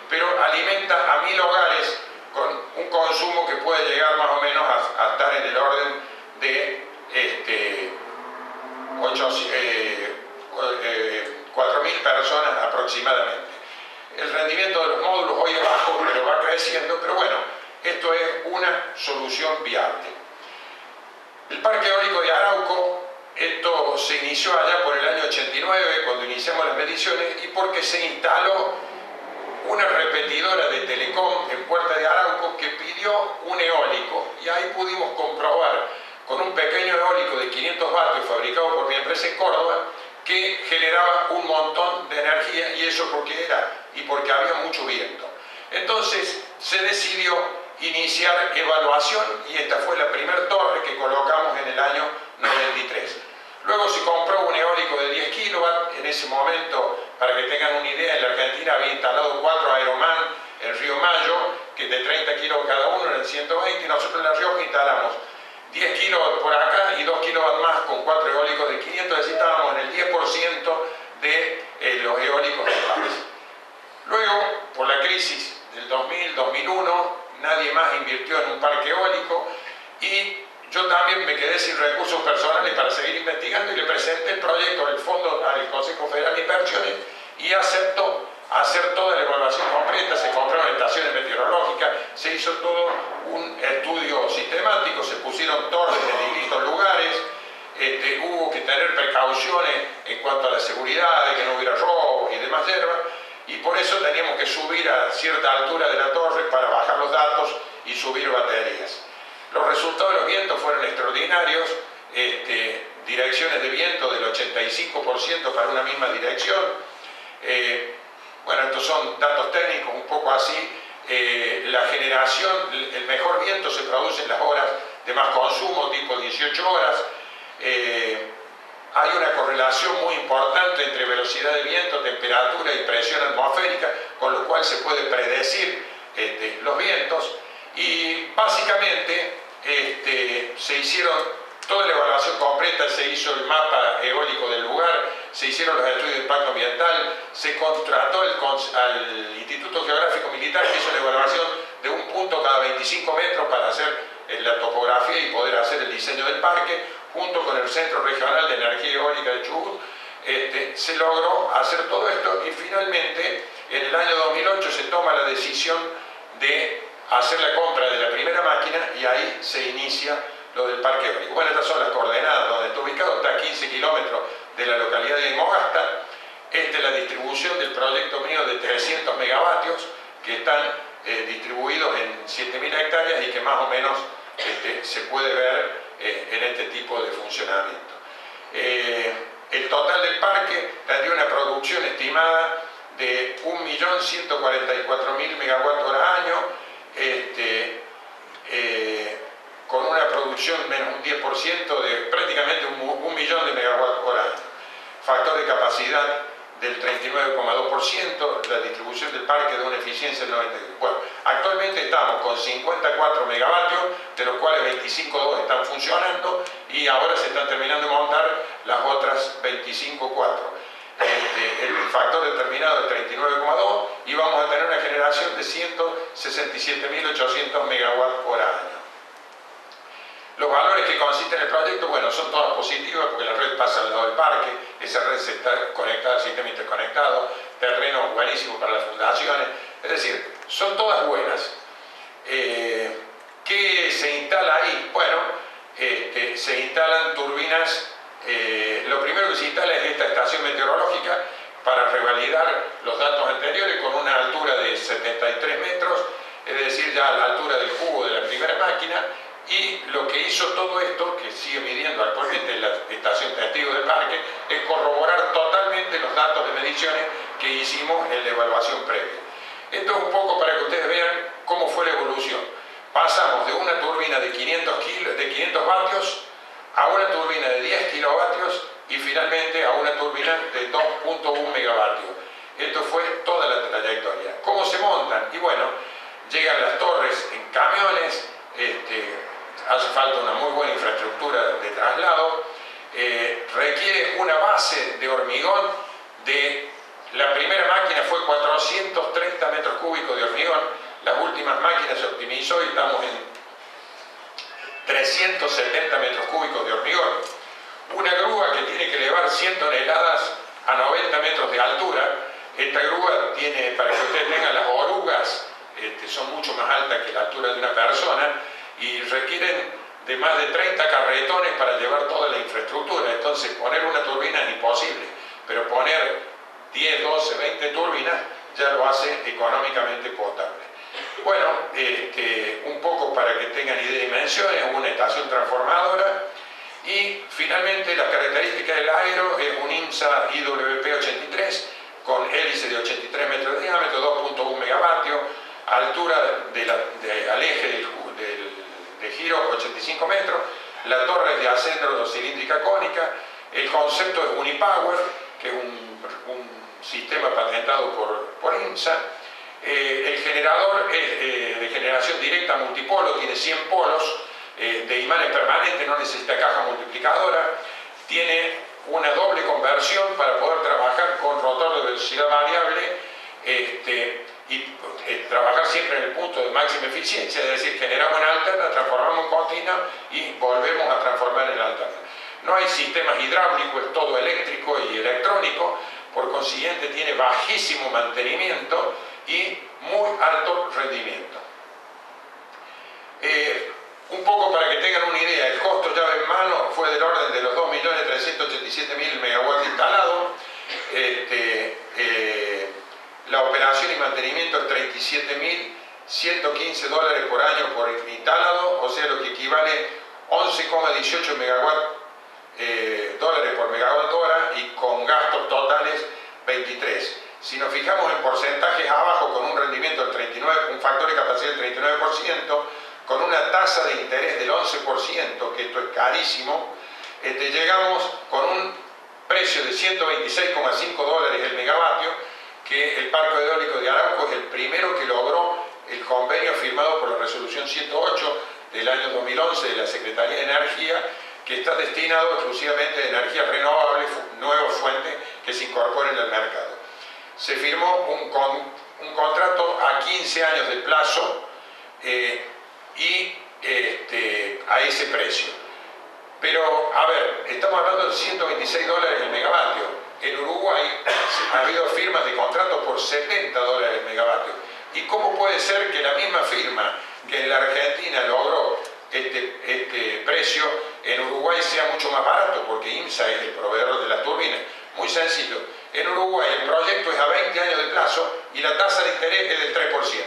pero alimenta a 1.000 hogares con un consumo que puede llegar más o menos a estar en el orden de 4.000 personas enrareciendo, pero bueno, esto es una solución viable. El parque eólico de Arauco, esto se inició allá por el año 89, cuando iniciamos las mediciones, y porque se instaló una repetidora de Telecom en Puerta de Arauco que pidió un eólico, y ahí pudimos comprobar con un pequeño eólico de 500 vatios fabricado por mi empresa en Córdoba, que generaba un montón de energía, y eso porque porque había mucho viento. Entonces se decidió iniciar evaluación, y esta fue la primera torre que colocamos en el año 93. Luego se compró un eólico de 10 kilowatts. En ese momento, para que tengan una idea, en la Argentina había instalado 4 Aeroman en Río Mayo, que de 30 kilos cada uno eran 120, y nosotros en La Rioja instalamos 10 kilowatts por acá y 2 kilowatts más con 4 eólicos de 500, es decir, estábamos en el 10% de los eólicos del país. Luego, por la crisis del 2000-2001, nadie más invirtió en un parque eólico, y yo también me quedé sin recursos personales para seguir investigando, y le presenté el proyecto del Fondo al Consejo Federal de Inversiones, y aceptó hacer toda la evaluación completa. Se compraron estaciones meteorológicas, se hizo todo un estudio sistemático, se pusieron torres en distintos lugares, hubo que tener precauciones en cuanto a la seguridad, de que no hubiera robos y demás hierbas, y por eso teníamos que subir a cierta altura de la torre para bajar los datos y subir baterías. Los resultados de los vientos fueron extraordinarios, direcciones de viento del 85% para una misma dirección. Bueno, estos son datos técnicos, un poco así. La generación, el mejor viento se produce en las horas de más consumo, tipo 18 horas. Hay una correlación muy importante entre velocidad de viento, temperatura y presión atmosférica, con lo cual se puede predecir los vientos. Y básicamente se hicieron toda la evaluación completa, se hizo el mapa eólico del lugar, se hicieron los estudios de impacto ambiental, se contrató al Instituto Geográfico Militar, que hizo la evaluación de un punto cada 25 metros para hacer la topografía y poder hacer el diseño del parque, junto con el Centro Regional de Energía Eólica de Chubut. Se logró hacer todo esto, y finalmente en el año 2008 se toma la decisión de hacer la compra de la primera máquina, y ahí se inicia lo del parque eólico. Bueno, estas son las coordenadas donde está ubicado, está a 15 kilómetros de la localidad de Imogasta. Esta es la distribución del proyecto mío de 300 megavatios que están distribuidos en 7.000 hectáreas, y que más o menos se puede ver en este tipo de funcionamiento. El total del parque tendría una producción estimada de 1.144.000 megawatts-hora año, con una producción menos un 10% de prácticamente 1.000.000 de megawatts-hora año. Factor de capacidad del 39,2%, la distribución del parque de una eficiencia del 90%. Bueno, actualmente estamos con 54 megavatios, de los cuales 25,2 están funcionando, y ahora se están terminando de montar las otras 25,4. El factor determinado es 39,2, y vamos a tener una generación de 167.800 megawatts-hora año. Los valores que consisten en el proyecto, bueno, son todas positivas, porque la red pasa al lado del parque, esa red se está conectada al sistema interconectado, terreno buenísimo para las fundaciones, es decir, son todas buenas. ¿Qué se instala ahí? Bueno, se instalan turbinas. Lo primero que se instala es esta estación meteorológica para revalidar los datos anteriores, con una altura de 73 metros, es decir, ya a la altura del cubo de la primera máquina. Y lo que hizo todo esto, que sigue midiendo actualmente la estación testigo del parque, es corroborar totalmente los datos de mediciones que hicimos en la evaluación previa. Esto es un poco para que ustedes vean cómo fue la evolución. Pasamos de una turbina de 500 vatios a una turbina de 10 kilovatios, y finalmente a una turbina de 2.1 megavatios. Esto fue toda la trayectoria. ¿Cómo se montan? Y bueno, llegan las torres en camiones, hace falta una muy buena infraestructura de traslado, requiere una base de hormigón. La primera máquina fue 430 metros cúbicos de hormigón, las últimas máquinas se optimizó y estamos en 370 metros cúbicos de hormigón. Una grúa que tiene que elevar 100 toneladas a 90 metros de altura. Esta grúa tiene, para que ustedes tengan las orugas, son mucho requieren de más de 30 carretones para llevar toda la infraestructura. Entonces poner una turbina es imposible, pero poner 10, 12, 20 turbinas ya lo hace económicamente potable. Bueno, un poco para que tengan idea de dimensiones, una estación transformadora. Y finalmente las características del aero es un IMSA IWP-83 con hélice de 83 metros de diámetro, 2.1 megavatios, altura al eje de giro 85 metros, la torre es de acero cilíndrica cónica, el concepto es Unipower, que es un sistema patentado por IMSA. El generador es de generación directa multipolo, tiene 100 polos de imanes permanentes, no necesita caja multiplicadora, tiene una doble conversión para poder trabajar con rotor de velocidad variable y trabajar siempre en el punto de máxima eficiencia, es decir, generamos en alterna, transformamos en continua y volvemos a transformar en alterna. No hay sistemas hidráulicos, es todo eléctrico y electrónico, por consiguiente tiene bajísimo mantenimiento y muy alto rendimiento. Un poco para que tengan una idea, el costo llave en mano fue del orden de los 2.387.000 megawatts instalados. La operación y mantenimiento es $37.115 por año por instalado, o sea, lo que equivale 11,18 dólares por megawatt hora y con gastos totales 23. Si nos fijamos en porcentajes abajo, con un rendimiento del 39, un factor de capacidad del 39%, con una tasa de interés del 11%, que esto es carísimo, llegamos con un precio de 126,5 dólares el megavatio, que el Parque Eólico de Arauco es el primero que logró el convenio firmado por la resolución 108 del año 2011 de la Secretaría de Energía, que está destinado exclusivamente a energías renovables, nuevas fuentes que se incorporen al mercado. Se firmó un contrato a 15 años de plazo y a ese precio. Pero, a ver, estamos hablando de 126 dólares el megavatio. En Uruguay ha habido firmas de contratos por 70 dólares el megavatio. ¿Y cómo puede ser que la misma firma que en la Argentina logró este precio, en Uruguay sea mucho más barato? Porque IMSA es el proveedor de las turbinas. Muy sencillo. En Uruguay el proyecto es a 20 años de plazo y la tasa de interés es del 3%.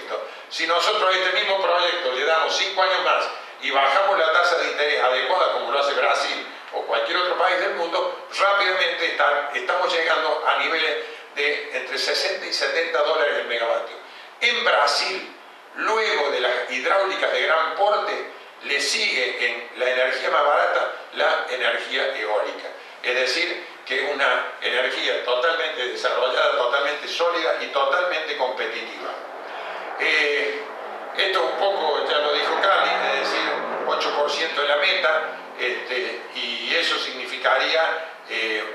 Si nosotros a este mismo proyecto le damos 5 años más y bajamos la tasa de interés adecuada como lo hace Brasil o cualquier otro país del mundo, rápidamente estamos llegando a niveles de entre 60 y 70 dólares el megavatio. En Brasil, luego de las hidráulicas de gran porte, le sigue en la energía más barata la energía eólica. Es decir, que es una energía totalmente desarrollada, totalmente sólida y totalmente competitiva. Esto un poco, ya lo dijo Carly, es decir, 8% de la meta, y eso significaría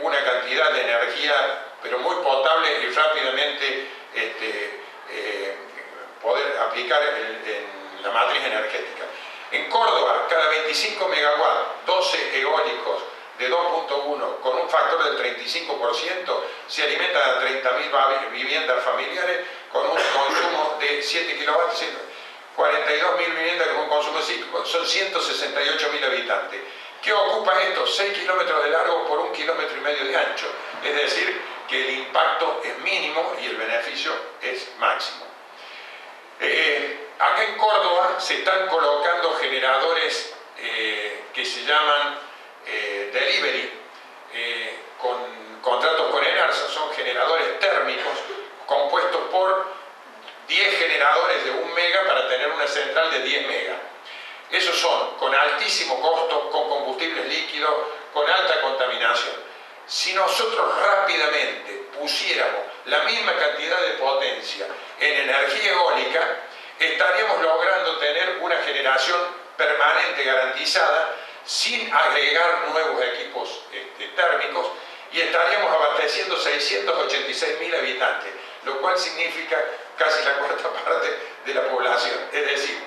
una cantidad de energía, pero muy potable y rápidamente poder aplicar en la matriz energética. En Córdoba, cada 25 megawatts, 12 eólicos de 2.1 con un factor del 35%, se alimentan a 30.000 viviendas familiares con un consumo de 7 kilowatts, 42.000 viviendas con un consumo de 5, son 168.000 habitantes. ¿Qué ocupa esto? 6 kilómetros de largo por 1,5 kilómetros de ancho. Es decir, que el impacto es mínimo y el beneficio es máximo. Acá en Córdoba se están colocando generadores que se llaman delivery, con contratos con Enarsa. Son generadores térmicos compuestos por 10 generadores de 1 mega para tener una central de 10 mega. Esos son con altísimo costo, con combustibles líquidos, con alta contaminación. Si nosotros rápidamente pusiéramos la misma cantidad de potencia en energía eólica, estaríamos logrando tener una generación permanente garantizada sin agregar nuevos equipos térmicos, y estaríamos abasteciendo 686.000 habitantes, lo cual significa casi la cuarta parte de la población. Es decir,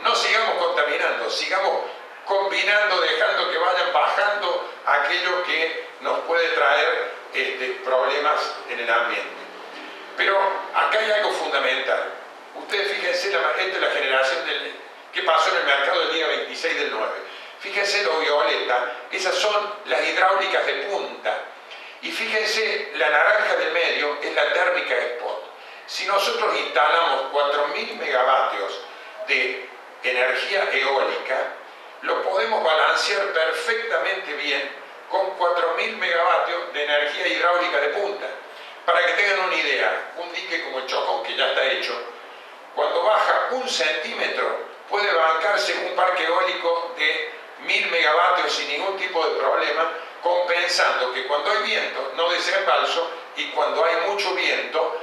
no sigamos contaminando, sigamos combinando, dejando que vayan bajando aquello que nos puede traer problemas en el ambiente. Pero acá hay algo fundamental. Ustedes fíjense, esta es la generación que pasó en el mercado el día 26 Fíjense lo violeta, esas son las hidráulicas de punta. Y fíjense, la naranja del medio es la térmica spot. Si nosotros instalamos 4.000 megavatios de energía eólica, lo podemos balancear perfectamente bien con 4.000 megavatios de energía hidráulica de punta. Para que tengan una idea, un dique como el Chocón, que ya está hecho, cuando baja 1 centímetro puede bancarse un parque eólico de 1.000 megavatios sin ningún tipo de problema, compensando que cuando hay viento no desembalso y cuando hay mucho viento,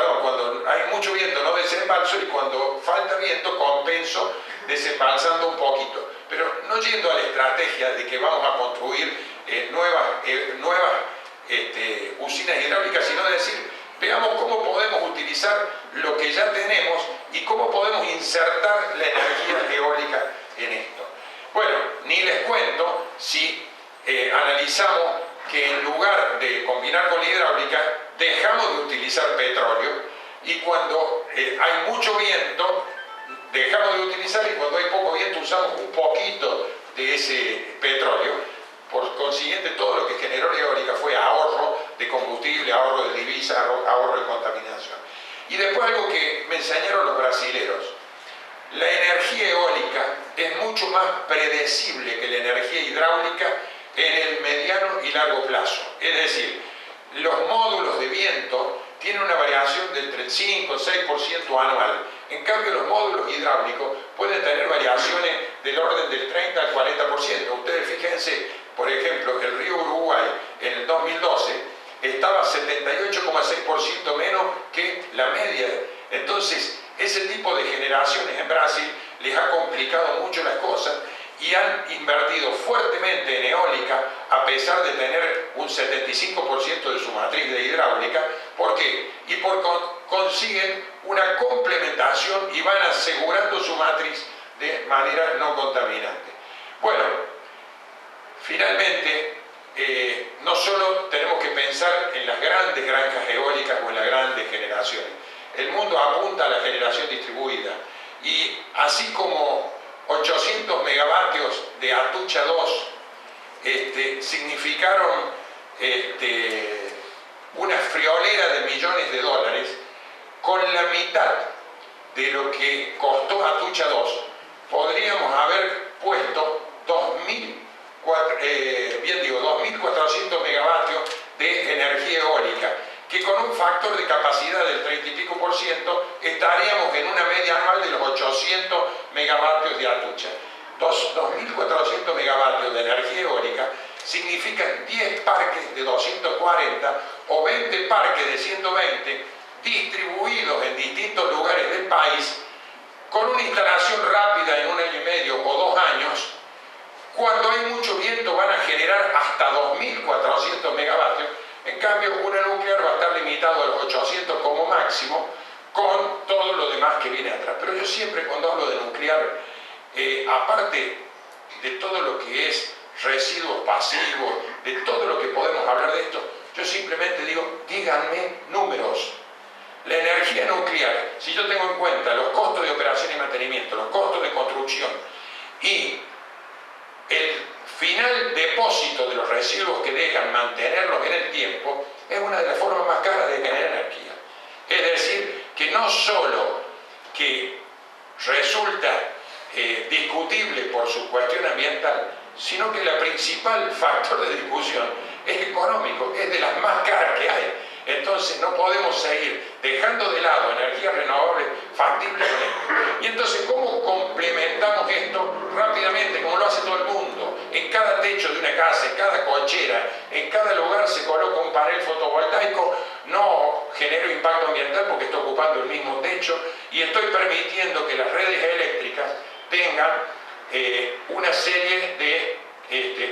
cuando hay mucho viento no desembalso y cuando falta viento compenso desembalsando un poquito. Pero no yendo a la estrategia de que vamos a construir nuevas usinas hidráulicas, sino de decir, veamos cómo podemos utilizar lo que ya tenemos y cómo podemos insertar la energía eólica en esto. Bueno, ni les cuento si analizamos que en lugar de combinar con la hidráulica, dejamos de utilizar petróleo y cuando hay mucho viento, dejamos de utilizar y cuando hay poco viento usamos un poquito de ese petróleo. Por consiguiente, todo lo que generó la eólica fue ahorro de combustible, ahorro de divisa, ahorro de contaminación. Y después algo que me enseñaron los brasileros. La energía eólica es mucho más predecible que la energía hidráulica en el mediano y largo plazo. Es decir, los módulos de viento tienen una variación de entre el 5 y 6% anual. En cambio, los módulos hidráulicos pueden tener variaciones del orden del 30 al 40%. Ustedes fíjense, por ejemplo, el río Uruguay en el 2012 estaba 78,6% menos que la media. Entonces, ese tipo de generaciones en Brasil les ha complicado mucho las cosas y han invertido fuertemente en eólica a pesar de tener un 75% de su matriz de hidráulica. ¿Por qué? Y consiguen una complementación y van asegurando su matriz de manera no contaminante. Bueno, finalmente, no solo tenemos que pensar en las grandes granjas eólicas o en las grandes generaciones. El mundo apunta a la generación distribuida y así como 800 megavatios de Atucha 2 significaron una friolera de millones de dólares, con la mitad de lo que costó Atucha 2 podríamos haber puesto 2.400 megavatios de energía eólica, que con un factor de capacidad del 30 y pico por ciento estaríamos en una media anual de los 800 megavatios de Atucha. 2.400 megavatios de energía eólica significan 10 parques de 240 o 20 parques de 120 distribuidos en distintos lugares del país con una instalación rápida en 1 año y medio o 2 años. Cuando hay mucho viento van a generar hasta 2.400 megavatios. En cambio, una nuclear va a estar limitado a los 800 como máximo, con todo lo demás que viene atrás. Pero yo siempre cuando hablo de nuclear, aparte de todo lo que es residuos pasivos, de todo lo que podemos hablar de esto, yo simplemente digo, díganme números. La energía nuclear, si yo tengo en cuenta los costos de operación y mantenimiento, los costos de construcción y el final depósito de los residuos que dejan mantenerlos en el tiempo, es una de las formas más caras de generar energía. Es decir, que no solo que resulta discutible por su cuestión ambiental, sino que el principal factor de discusión es económico, es de las más caras que hay. Entonces no podemos seguir dejando de lado energías renovables factibles con esto. Y entonces, ¿cómo complementamos esto rápidamente, como lo hace todo el mundo? En cada techo de una casa, en cada cochera, en cada lugar se coloca un panel fotovoltaico. No genero impacto ambiental porque estoy ocupando el mismo techo y estoy permitiendo que las redes eléctricas tengan una serie de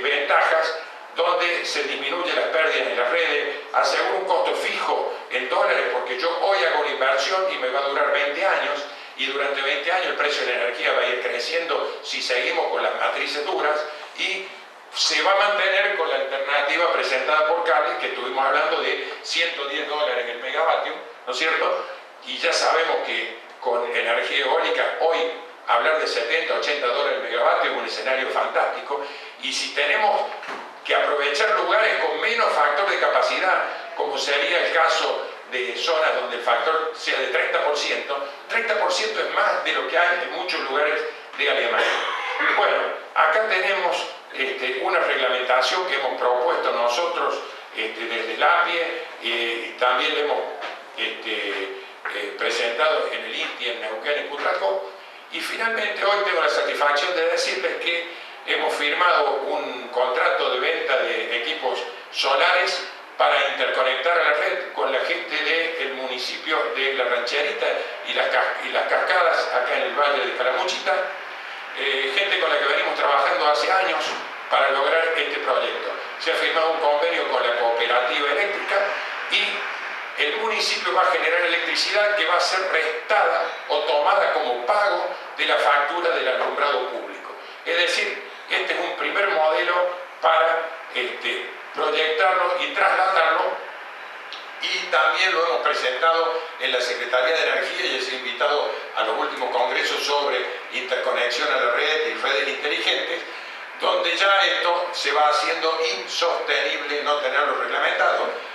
ventajas donde se disminuyen las pérdidas en las redes, aseguro un costo fijo en dólares porque yo hoy hago una inversión y me va a durar 20 años y durante 20 años el precio de la energía va a ir creciendo si seguimos con las matrices duras y se va a mantener con la alternativa presentada por Cable, que estuvimos hablando de 110 dólares el megavatio, ¿no es cierto? Y ya sabemos que con energía eólica hoy hablar de 70, 80 dólares el megavatio es un escenario fantástico, y si tenemos que aprovechar lugares con menos factor de capacidad, como sería el caso de zonas donde el factor sea de 30%, 30% es más de lo que hay en muchos lugares de Alemania. Bueno, acá tenemos una reglamentación que hemos propuesto nosotros desde el APIE, y también le hemos presentado en el INTI, en Neuquén, en Cutralcó, y finalmente hoy tengo la satisfacción de decirles que hemos firmado un contrato de venta de equipos solares para interconectar a la red con la gente del municipio de La Rancherita y las Cascadas, acá en el Valle de Calamuchita, gente con la que venimos trabajando hace años para lograr este proyecto. Se ha firmado un convenio con la cooperativa eléctrica y el municipio va a generar electricidad que va a ser restada o tomada como pago de la factura del alumbrado público. Es decir, este es un primer modelo para proyectarlo y trasladarlo, y también lo hemos presentado en la Secretaría de Energía y he sido invitado a los últimos congresos sobre interconexión a la red y redes inteligentes, donde ya esto se va haciendo insostenible no tenerlo reglamentado.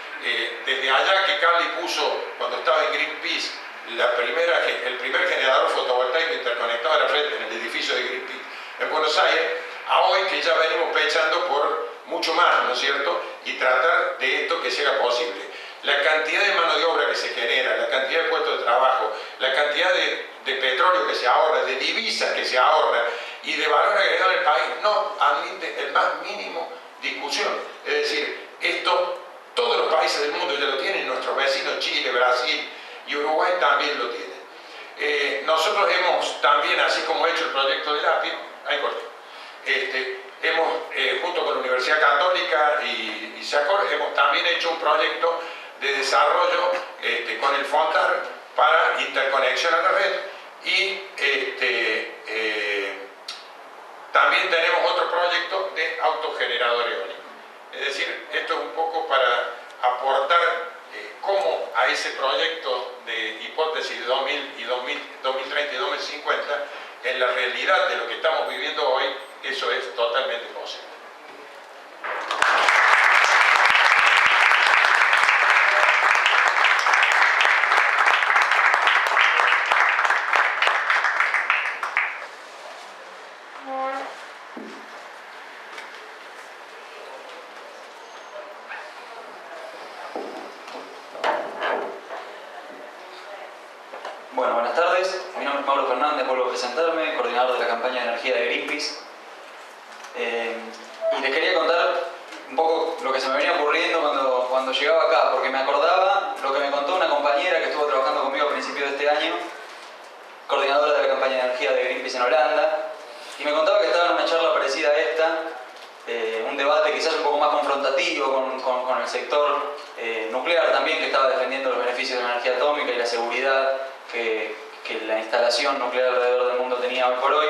Desde allá que Carly puso, cuando estaba en Greenpeace, el primer generador fotovoltaico interconectado a la red en el edificio de Greenpeace en Buenos Aires, a hoy que ya venimos pechando por mucho más, ¿no es cierto? Y tratar de esto que sea posible. La cantidad de mano de obra que se genera, la cantidad de puestos de trabajo, la cantidad de petróleo que se ahorra, de divisas que se ahorra y de valor agregado al país no admite el más mínimo discusión. Es decir, esto todos los países del mundo ya lo tienen, nuestros vecinos Chile, Brasil y Uruguay también lo tienen. Nosotros hemos también, así como he hecho el proyecto del API, hemos, junto con la Universidad Católica y SACOR, hemos también hecho un proyecto de desarrollo con el FONTAR para interconexión a la red, y también tenemos otro proyecto de autogenerador eólico. Es decir, esto es un poco para aportar cómo a ese proyecto de hipótesis de 2030 y 2050, en la realidad de lo que estamos viviendo hoy, eso es totalmente posible. Bueno, buenas tardes. Mi nombre es Pablo Fernández, vuelvo a presentarme, coordinador de la campaña de energía de Greenpeace. Y les quería contar un poco lo que se me venía ocurriendo cuando llegaba acá, porque me acordaba lo que me contó una compañera que estuvo trabajando conmigo a principios de este año, coordinadora de la campaña de energía de Greenpeace en Holanda, y me contaba que estaba en una charla parecida a esta, un debate quizás un poco más confrontativo con el sector nuclear también, que estaba defendiendo los beneficios de la energía atómica y la seguridad que la instalación nuclear alrededor del mundo tenía hoy por hoy.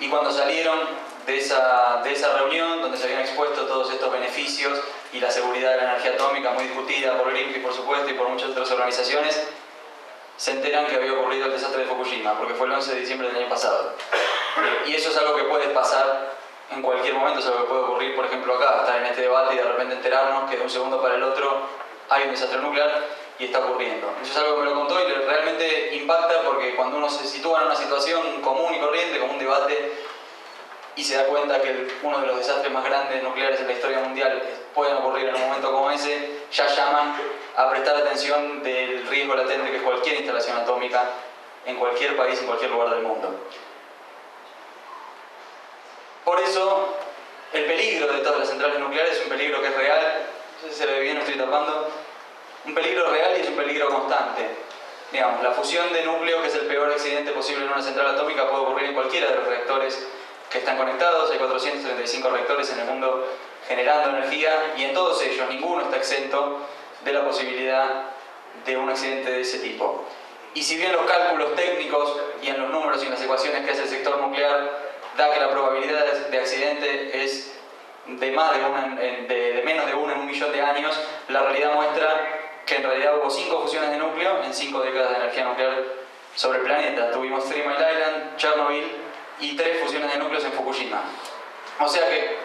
Y cuando salieron de esa reunión, donde se habían expuesto todos estos beneficios y la seguridad de la energía atómica, muy discutida por Greenpeace, por supuesto, y por muchas otras organizaciones, se enteran que había ocurrido el desastre de Fukushima, porque fue el 11 de diciembre del año pasado. Y eso es algo que puede pasar en cualquier momento, es algo que puede ocurrir, por ejemplo, acá, estar en este debate y de repente enterarnos que de un segundo para el otro hay un desastre nuclear y está ocurriendo. Eso es algo que me lo contó y realmente impacta, porque cuando uno se sitúa en una situación común y corriente, como un debate, y se da cuenta que uno de los desastres más grandes nucleares en la historia mundial pueden ocurrir en un momento como ese, ya llaman a prestar atención del riesgo latente que es cualquier instalación atómica en cualquier país, en cualquier lugar del mundo. Por eso, el peligro de todas las centrales nucleares es un peligro que es real, no sé si se ve bien, no estoy tapando, un peligro real y es un peligro constante. Digamos, la fusión de núcleo, que es el peor accidente posible en una central atómica, puede ocurrir en cualquiera de los reactores que están conectados. Hay 435 reactores en el mundo generando energía, y en todos ellos ninguno está exento de la posibilidad de un accidente de ese tipo. Y si bien los cálculos técnicos y en los números y en las ecuaciones que hace el sector nuclear da que la probabilidad de accidente es de menos de 1 en 1.000.000 de años, la realidad muestra que en realidad hubo 5 fusiones de núcleo en 5 décadas de energía nuclear sobre el planeta. Tuvimos 3 Mile Island, Chernobyl y 3 fusiones de núcleos en Fukushima. O sea que,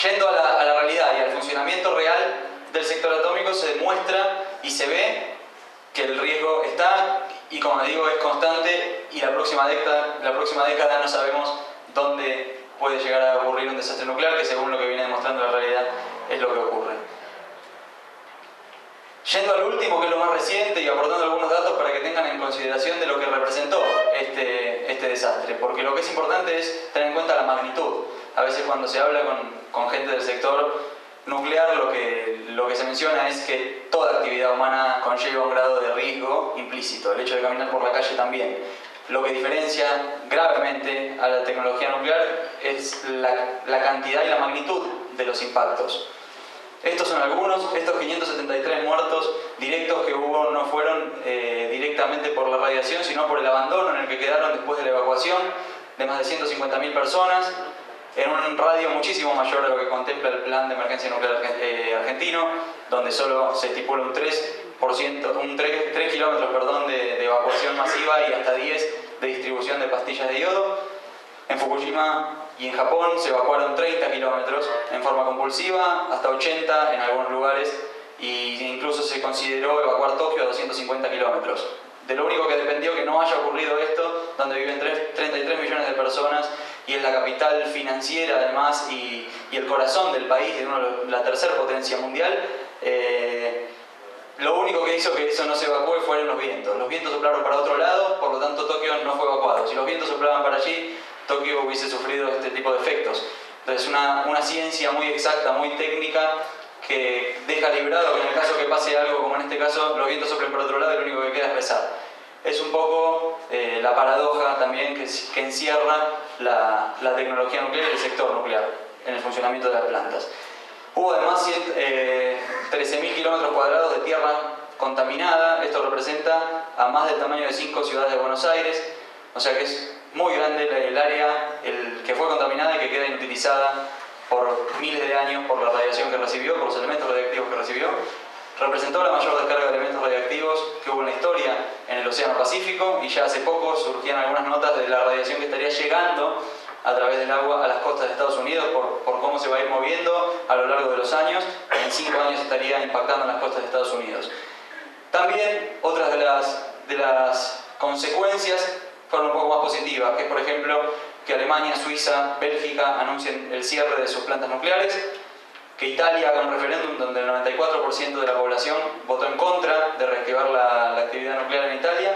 yendo a la realidad y al funcionamiento real del sector atómico, se demuestra y se ve que el riesgo está y, como digo, es constante, y la próxima década no sabemos dónde puede llegar a ocurrir un desastre nuclear, que según lo que viene demostrando la realidad es lo que ocurre. Yendo al último, que es lo más reciente, y aportando algunos datos para que tengan en consideración de lo que representó este desastre, porque lo que es importante es tener en cuenta la magnitud. A veces cuando se habla con gente del sector nuclear, lo que se menciona es que toda actividad humana conlleva un grado de riesgo implícito, el hecho de caminar por la calle también. Lo que diferencia gravemente a la tecnología nuclear es la cantidad y la magnitud de los impactos. Estos son algunos. Estos 573 muertos directos que hubo no fueron directamente por la radiación, sino por el abandono en el que quedaron después de la evacuación de más de 150.000 personas, en un radio muchísimo mayor a lo que contempla el Plan de Emergencia Nuclear argentino, donde solo se estipula un 3 kilómetros de evacuación masiva y hasta 10 de distribución de pastillas de yodo. En Fukushima y en Japón se evacuaron 30 kilómetros en forma compulsiva, hasta 80 en algunos lugares, e incluso se consideró evacuar Tokio a 250 kilómetros. De lo único que dependió que no haya ocurrido esto, donde viven 33 millones de personas y es la capital financiera además y el corazón del país, de la tercera potencia mundial, lo único que hizo que eso no se evacúe fueron los vientos. Los vientos soplaron para otro lado, por lo tanto Tokio no fue evacuado. Si los vientos soplaban para allí, Tokio hubiese sufrido este tipo de efectos. Entonces una ciencia muy exacta, muy técnica, que deja librado que en el caso que pase algo como en este caso, los vientos soplen por otro lado y lo único que queda es rezar. Es un poco la paradoja también que encierra la tecnología nuclear y el sector nuclear en el funcionamiento de las plantas. Hubo además 13.000 kilómetros cuadrados de tierra contaminada. Esto representa a más del tamaño de 5 ciudades de Buenos Aires, o sea que es muy grande el área que fue contaminada y que queda inutilizada por miles de años por la radiación que recibió, por los elementos radiactivos que recibió. Representó la mayor descarga de elementos radiactivos que hubo en la historia en el Océano Pacífico, y ya hace poco surgían algunas notas de la radiación que estaría llegando a través del agua a las costas de Estados Unidos por cómo se va a ir moviendo a lo largo de los años. En 5 años estaría impactando en las costas de Estados Unidos. También otras de las consecuencias fueron un poco más positivas, que es por ejemplo que Alemania, Suiza, Bélgica anuncien el cierre de sus plantas nucleares, que Italia haga un referéndum donde el 94% de la población votó en contra de reactivar la actividad nuclear en Italia.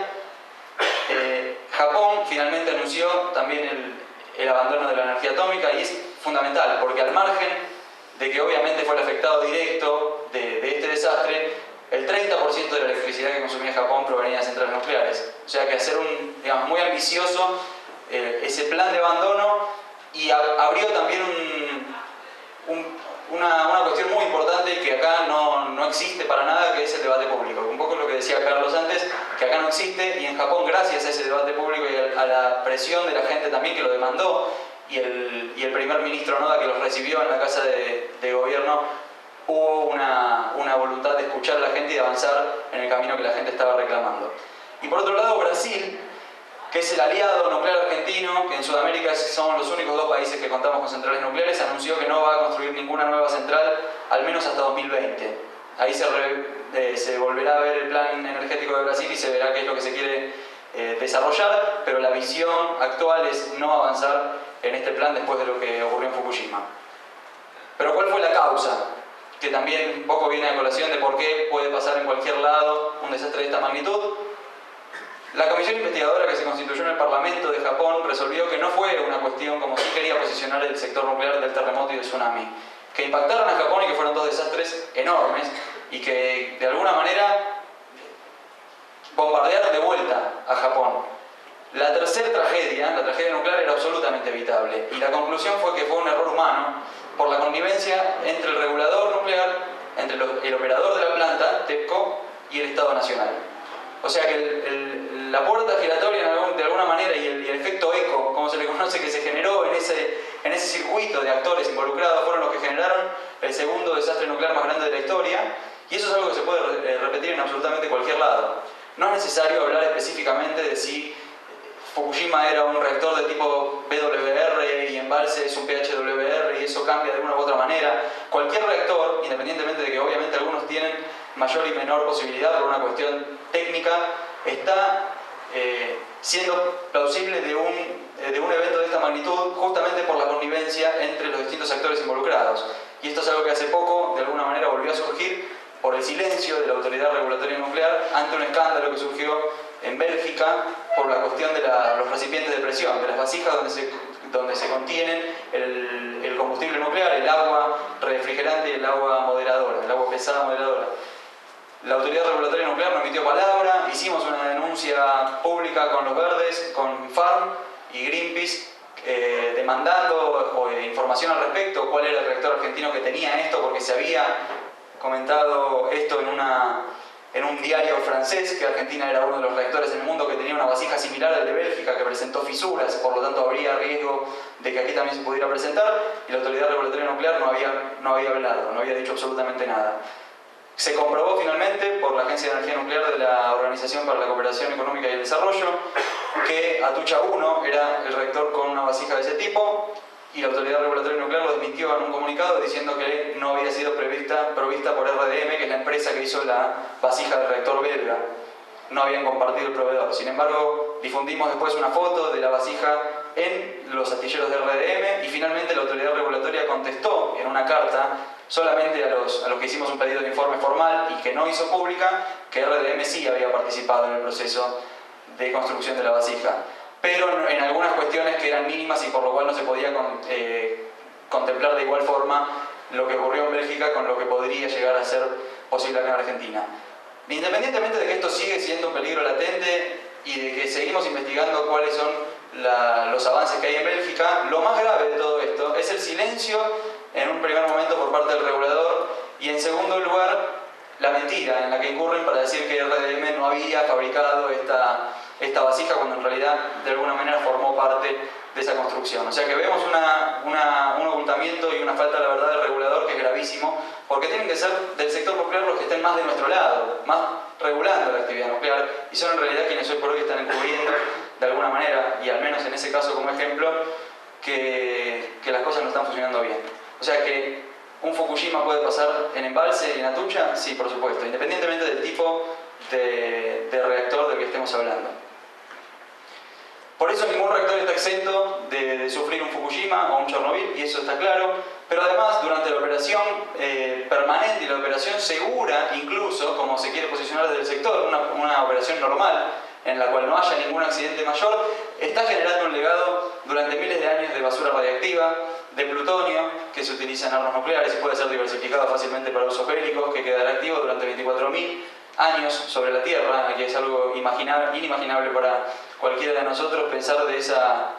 Japón finalmente anunció también el abandono de la energía atómica, y es fundamental porque, al margen de que obviamente fue el afectado directo de este desastre, el 30% de la electricidad que consumía Japón provenía de centrales nucleares. O sea que hacer muy ambicioso ese plan de abandono, y abrió también una cuestión muy importante que acá no existe para nada, que es el debate público. Un poco lo que decía Carlos antes, que acá no existe, y en Japón, gracias a ese debate público y a la presión de la gente también que lo demandó, y el primer ministro Noda, que los recibió en la casa de gobierno, hubo una voluntad de escuchar a la gente y de avanzar en el camino que la gente estaba reclamando. Y por otro lado, Brasil, que es el aliado nuclear argentino, que en Sudamérica somos los únicos 2 países que contamos con centrales nucleares, anunció que no va a construir ninguna nueva central, al menos hasta 2020. Ahí se volverá a ver el plan energético de Brasil y se verá qué es lo que se quiere desarrollar, pero la visión actual es no avanzar en este plan después de lo que ocurrió en Fukushima. Pero ¿cuál fue la causa? Que también un poco viene a colación de por qué puede pasar en cualquier lado un desastre de esta magnitud. La comisión investigadora que se constituyó en el Parlamento de Japón resolvió que no fue una cuestión, como sí quería posicionar el sector nuclear, del terremoto y del tsunami, que impactaron a Japón y que fueron 2 desastres enormes, y que de alguna manera bombardearon de vuelta a Japón. La tercera tragedia, la tragedia nuclear, era absolutamente evitable, y la conclusión fue que fue un error humano por la connivencia entre el regulador nuclear, entre el operador de la planta, TEPCO, y el Estado Nacional. O sea que la puerta giratoria de alguna manera y el efecto eco, como se le conoce, que se generó en ese circuito de actores involucrados, fueron los que generaron el segundo desastre nuclear más grande de la historia, y eso es algo que se puede repetir en absolutamente cualquier lado. No es necesario hablar específicamente de si Fukushima era un reactor de tipo BWR y Embalse es un PHWR y eso cambia de una u otra manera. Cualquier reactor, independientemente de que obviamente algunos tienen mayor y menor posibilidad por una cuestión técnica, está siendo plausible de un evento de esta magnitud justamente por la connivencia entre los distintos actores involucrados. Y esto es algo que hace poco, de alguna manera, volvió a surgir por el silencio de la Autoridad Regulatoria Nuclear ante un escándalo que surgió en Bélgica por la cuestión de los recipientes de presión, de las vasijas donde se contienen el combustible nuclear, el agua refrigerante y el agua moderadora, el agua pesada moderadora. La Autoridad Regulatoria Nuclear no emitió palabra, hicimos una denuncia pública con los Verdes, con FARM y Greenpeace, demandando información al respecto, cuál era el reactor argentino que tenía esto, porque se había comentado esto en un diario francés, que Argentina era uno de los reactores en el mundo que tenía una vasija similar al de Bélgica, que presentó fisuras, por lo tanto habría riesgo de que aquí también se pudiera presentar, y la Autoridad Regulatoria Nuclear no había hablado, no había dicho absolutamente nada. Se comprobó finalmente por la Agencia de Energía Nuclear de la Organización para la Cooperación Económica y el Desarrollo que Atucha 1 era el reactor con una vasija de ese tipo, y la Autoridad Regulatoria Nuclear lo desmintió en un comunicado diciendo que no había sido provista por RDM, que es la empresa que hizo la vasija del reactor belga. No habían compartido el proveedor. Sin embargo, difundimos después una foto de la vasija en los astilleros de RDM y finalmente la Autoridad Regulatoria contestó en una carta solamente a los que hicimos un pedido de informe formal y que no hizo pública, que RDM sí había participado en el proceso de construcción de la vasija, pero en algunas cuestiones que eran mínimas y por lo cual no se podía contemplar de igual forma lo que ocurrió en Bélgica con lo que podría llegar a ser posible acá en Argentina. Independientemente de que esto sigue siendo un peligro latente y de que seguimos investigando cuáles son los avances que hay en Bélgica, lo más grave de todo esto es el silencio en un primer momento por parte del regulador y en segundo lugar la mentira en la que incurren para decir que RDM no había fabricado esta vasija cuando en realidad de alguna manera formó parte de esa construcción. O sea que vemos un ocultamiento y una falta de la verdad del regulador que es gravísimo, porque tienen que ser del sector nuclear los que estén más de nuestro lado, más regulando la actividad nuclear, y son en realidad quienes hoy por hoy están encubriendo de alguna manera, y al menos en ese caso como ejemplo, que las cosas no están funcionando bien. O sea que un Fukushima puede pasar en Embalse y en Atucha, sí, por supuesto, independientemente del tipo de reactor del que estemos hablando. Por eso ningún reactor está exento de sufrir un Fukushima o un Chernobyl, y eso está claro, pero además durante la operación permanente y la operación segura, incluso, como se quiere posicionar desde el sector, una operación normal, en la cual no haya ningún accidente mayor, está generando un legado durante miles de años de basura radiactiva, de plutonio, que se utiliza en armas nucleares y puede ser diversificado fácilmente para usos bélicos, que quedará activo durante 24.000 años sobre la Tierra, que es algo inimaginable para cualquiera de nosotros pensar de esa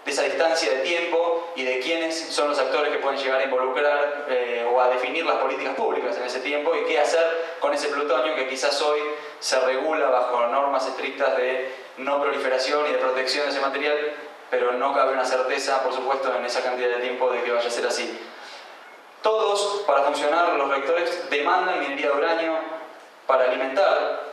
distancia de tiempo y de quiénes son los actores que pueden llegar a involucrar o a definir las políticas públicas en ese tiempo y qué hacer con ese plutonio que quizás hoy se regula bajo normas estrictas de no proliferación y de protección de ese material, pero no cabe una certeza, por supuesto, en esa cantidad de tiempo de que vaya a ser así. Todos, para funcionar, los reactores demandan minería de uranio para alimentar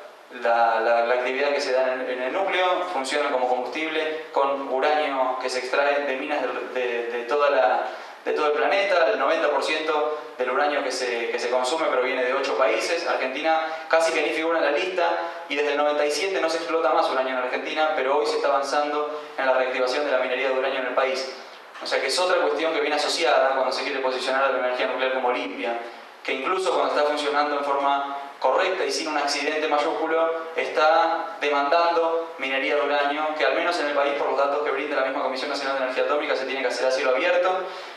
la actividad que se da en el núcleo, funcionan como combustible con uranio que se extrae de minas de todo el planeta. El 90% del uranio que se consume proviene de 8 países. Argentina casi que ni figura en la lista y desde el 97 no se explota más uranio en Argentina, pero hoy se está avanzando en la reactivación de la minería de uranio en el país. O sea que es otra cuestión que viene asociada cuando se quiere posicionar a la energía nuclear como limpia, que incluso cuando está funcionando en forma correcta y sin un accidente mayúsculo, está demandando minería de uranio, que al menos en el país, por los datos que brinda la misma Comisión Nacional de Energía Atómica, se tiene que hacer a cielo abierto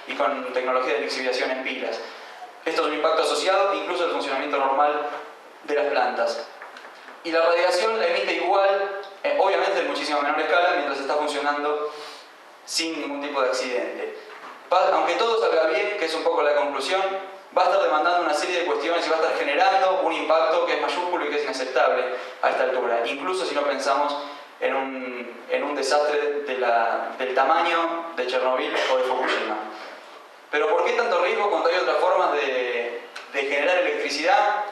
y con tecnología de lixiviación en pilas. Esto es un impacto asociado incluso al funcionamiento normal de las plantas. Y la radiación la emite igual, obviamente en muchísima menor escala, mientras está funcionando sin ningún tipo de accidente. Aunque todo salga bien, que es un poco la conclusión, va a estar demandando una serie de cuestiones y va a estar generando un impacto que es mayúsculo y que es inaceptable a esta altura, incluso si no pensamos en un desastre del tamaño de Chernobyl o de Fukushima. Pero ¿por qué tanto riesgo cuando hay otras formas de generar electricidad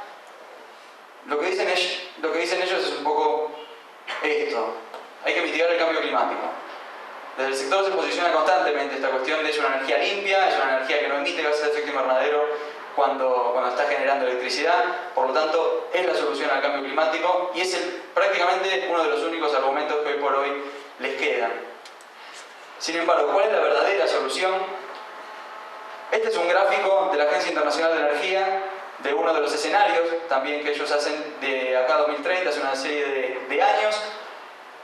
lo que dicen ellos es un poco esto: hay que mitigar el cambio climático. Desde el sector se posiciona constantemente esta cuestión de es una energía limpia, es una energía que no emite gases de efecto invernadero cuando está generando electricidad, por lo tanto es la solución al cambio climático y es prácticamente uno de los únicos argumentos que hoy por hoy les quedan. Sin embargo, ¿cuál es la verdadera solución? Este es un gráfico de la Agencia Internacional de Energía, de uno de los escenarios también que ellos hacen de acá a 2030, hace una serie de años,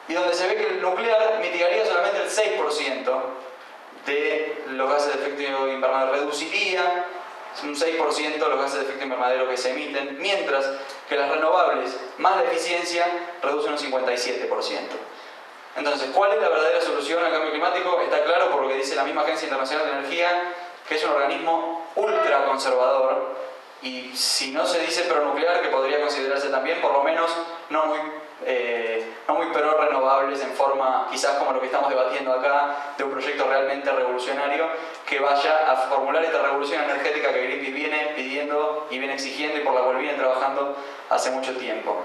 y donde se ve que el nuclear mitigaría solamente el 6% de los gases de efecto invernadero, reduciría un 6% los gases de efecto invernadero que se emiten, mientras que las renovables más la eficiencia reducen un 57%. Entonces, ¿cuál es la verdadera solución al cambio climático? Está claro por lo que dice la misma Agencia Internacional de Energía, que es un organismo ultra conservador, y si no se dice pronuclear, que podría considerarse también, por lo menos no muy pro renovables en forma, quizás como lo que estamos debatiendo acá, de un proyecto realmente revolucionario que vaya a formular esta revolución energética que Greenpeace viene pidiendo y viene exigiendo y por la cual viene trabajando hace mucho tiempo.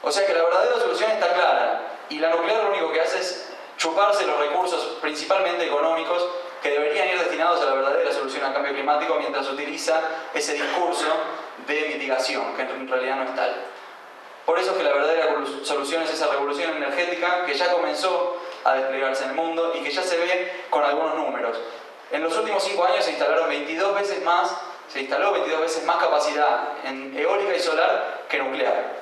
O sea que la verdadera solución está clara, y la nuclear lo único que hace es chuparse los recursos, principalmente económicos, que deberían ir destinados a la verdadera solución al cambio climático, mientras utiliza ese discurso de mitigación, que en realidad no es tal. Por eso es que la verdadera solución es esa revolución energética que ya comenzó a desplegarse en el mundo y que ya se ve con algunos números. En los últimos 5 años se instaló 22 veces más capacidad en eólica y solar que nuclear.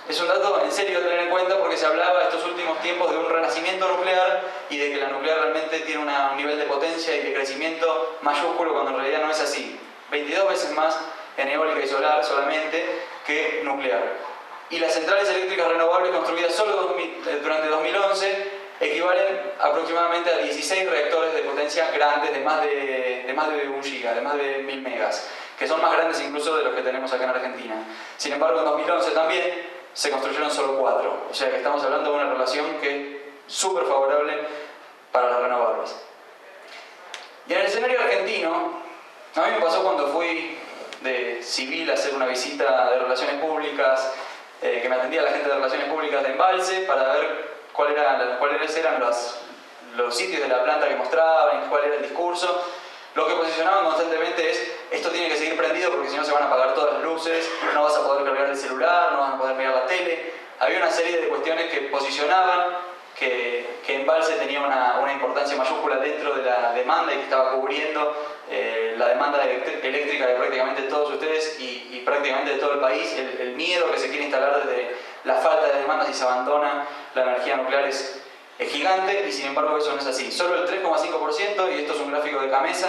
Es un dato en serio a tener en cuenta, porque se hablaba estos últimos tiempos de un renacimiento nuclear y de que la nuclear realmente tiene un nivel de potencia y de crecimiento mayúsculo, cuando en realidad no es así. 22 veces más en eólica y solar solamente que nuclear. Y las centrales eléctricas renovables construidas solo durante 2011 equivalen aproximadamente a 16 reactores de potencia grandes de más de 1 giga, de más de 1000 megas, que son más grandes incluso de los que tenemos acá en Argentina. Sin embargo, en 2011 también se construyeron solo 4, o sea que estamos hablando de una relación que es súper favorable para las renovables. Y en el escenario argentino, a mí me pasó cuando fui de civil a hacer una visita de relaciones públicas, que me atendía la gente de relaciones públicas de Embalse, para ver cuáles eran los sitios de la planta que mostraban y cuál era el discurso. Lo que posicionaban constantemente es: esto tiene que seguir prendido porque si no se van a apagar todas las luces, no vas a poder cargar el celular, no vas a poder mirar la tele. Había una serie de cuestiones que posicionaban que Embalse tenía una importancia mayúscula dentro de la demanda y que estaba cubriendo la demanda eléctrica de prácticamente todos ustedes y prácticamente de todo el país. El miedo que se quiere instalar desde la falta de demanda si se abandona la energía nuclear es gigante, y sin embargo eso no es así. Solo el 3,5%, y esto es un gráfico de Camesa,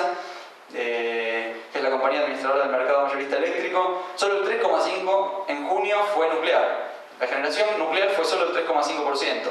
que es la compañía administradora del mercado mayorista eléctrico, solo el 3,5% en junio fue nuclear. La generación nuclear fue solo el 3,5%.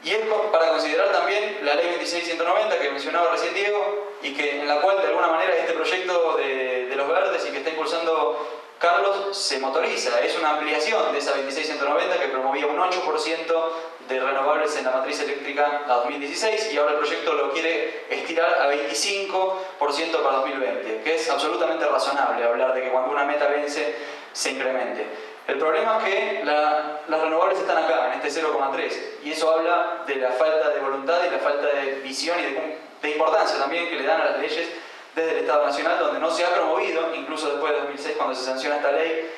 Y es para considerar también la ley 26.190 que mencionaba recién Diego, y que en la cual de alguna manera este proyecto de los verdes y que está impulsando Carlos se motoriza. Es una ampliación de esa 26.190 que promovía un 8% de renovables en la matriz eléctrica a 2016, y ahora el proyecto lo quiere estirar a 25% para 2020, que es absolutamente razonable hablar de que cuando una meta vence se incremente. El problema es que las renovables están acá, en este 0,3, y eso habla de la falta de voluntad y la falta de visión y de importancia también que le dan a las leyes desde el Estado Nacional, donde no se ha promovido, incluso después de 2006 cuando se sanciona esta ley,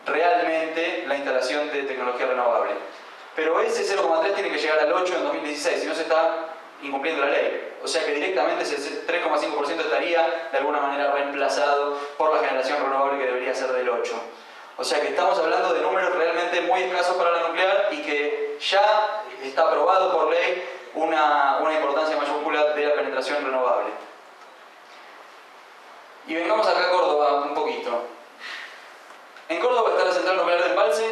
realmente la instalación de tecnología renovable. Pero ese 0,3 tiene que llegar al 8 en 2016, si no se está incumpliendo la ley. O sea que directamente ese 3,5% estaría de alguna manera reemplazado por la generación renovable que debería ser del 8%. O sea que estamos hablando de números realmente muy escasos para la nuclear, y que ya está aprobado por ley una importancia mayúscula de la penetración renovable. Y vengamos acá a Córdoba un poquito. En Córdoba está la central nuclear de Embalse,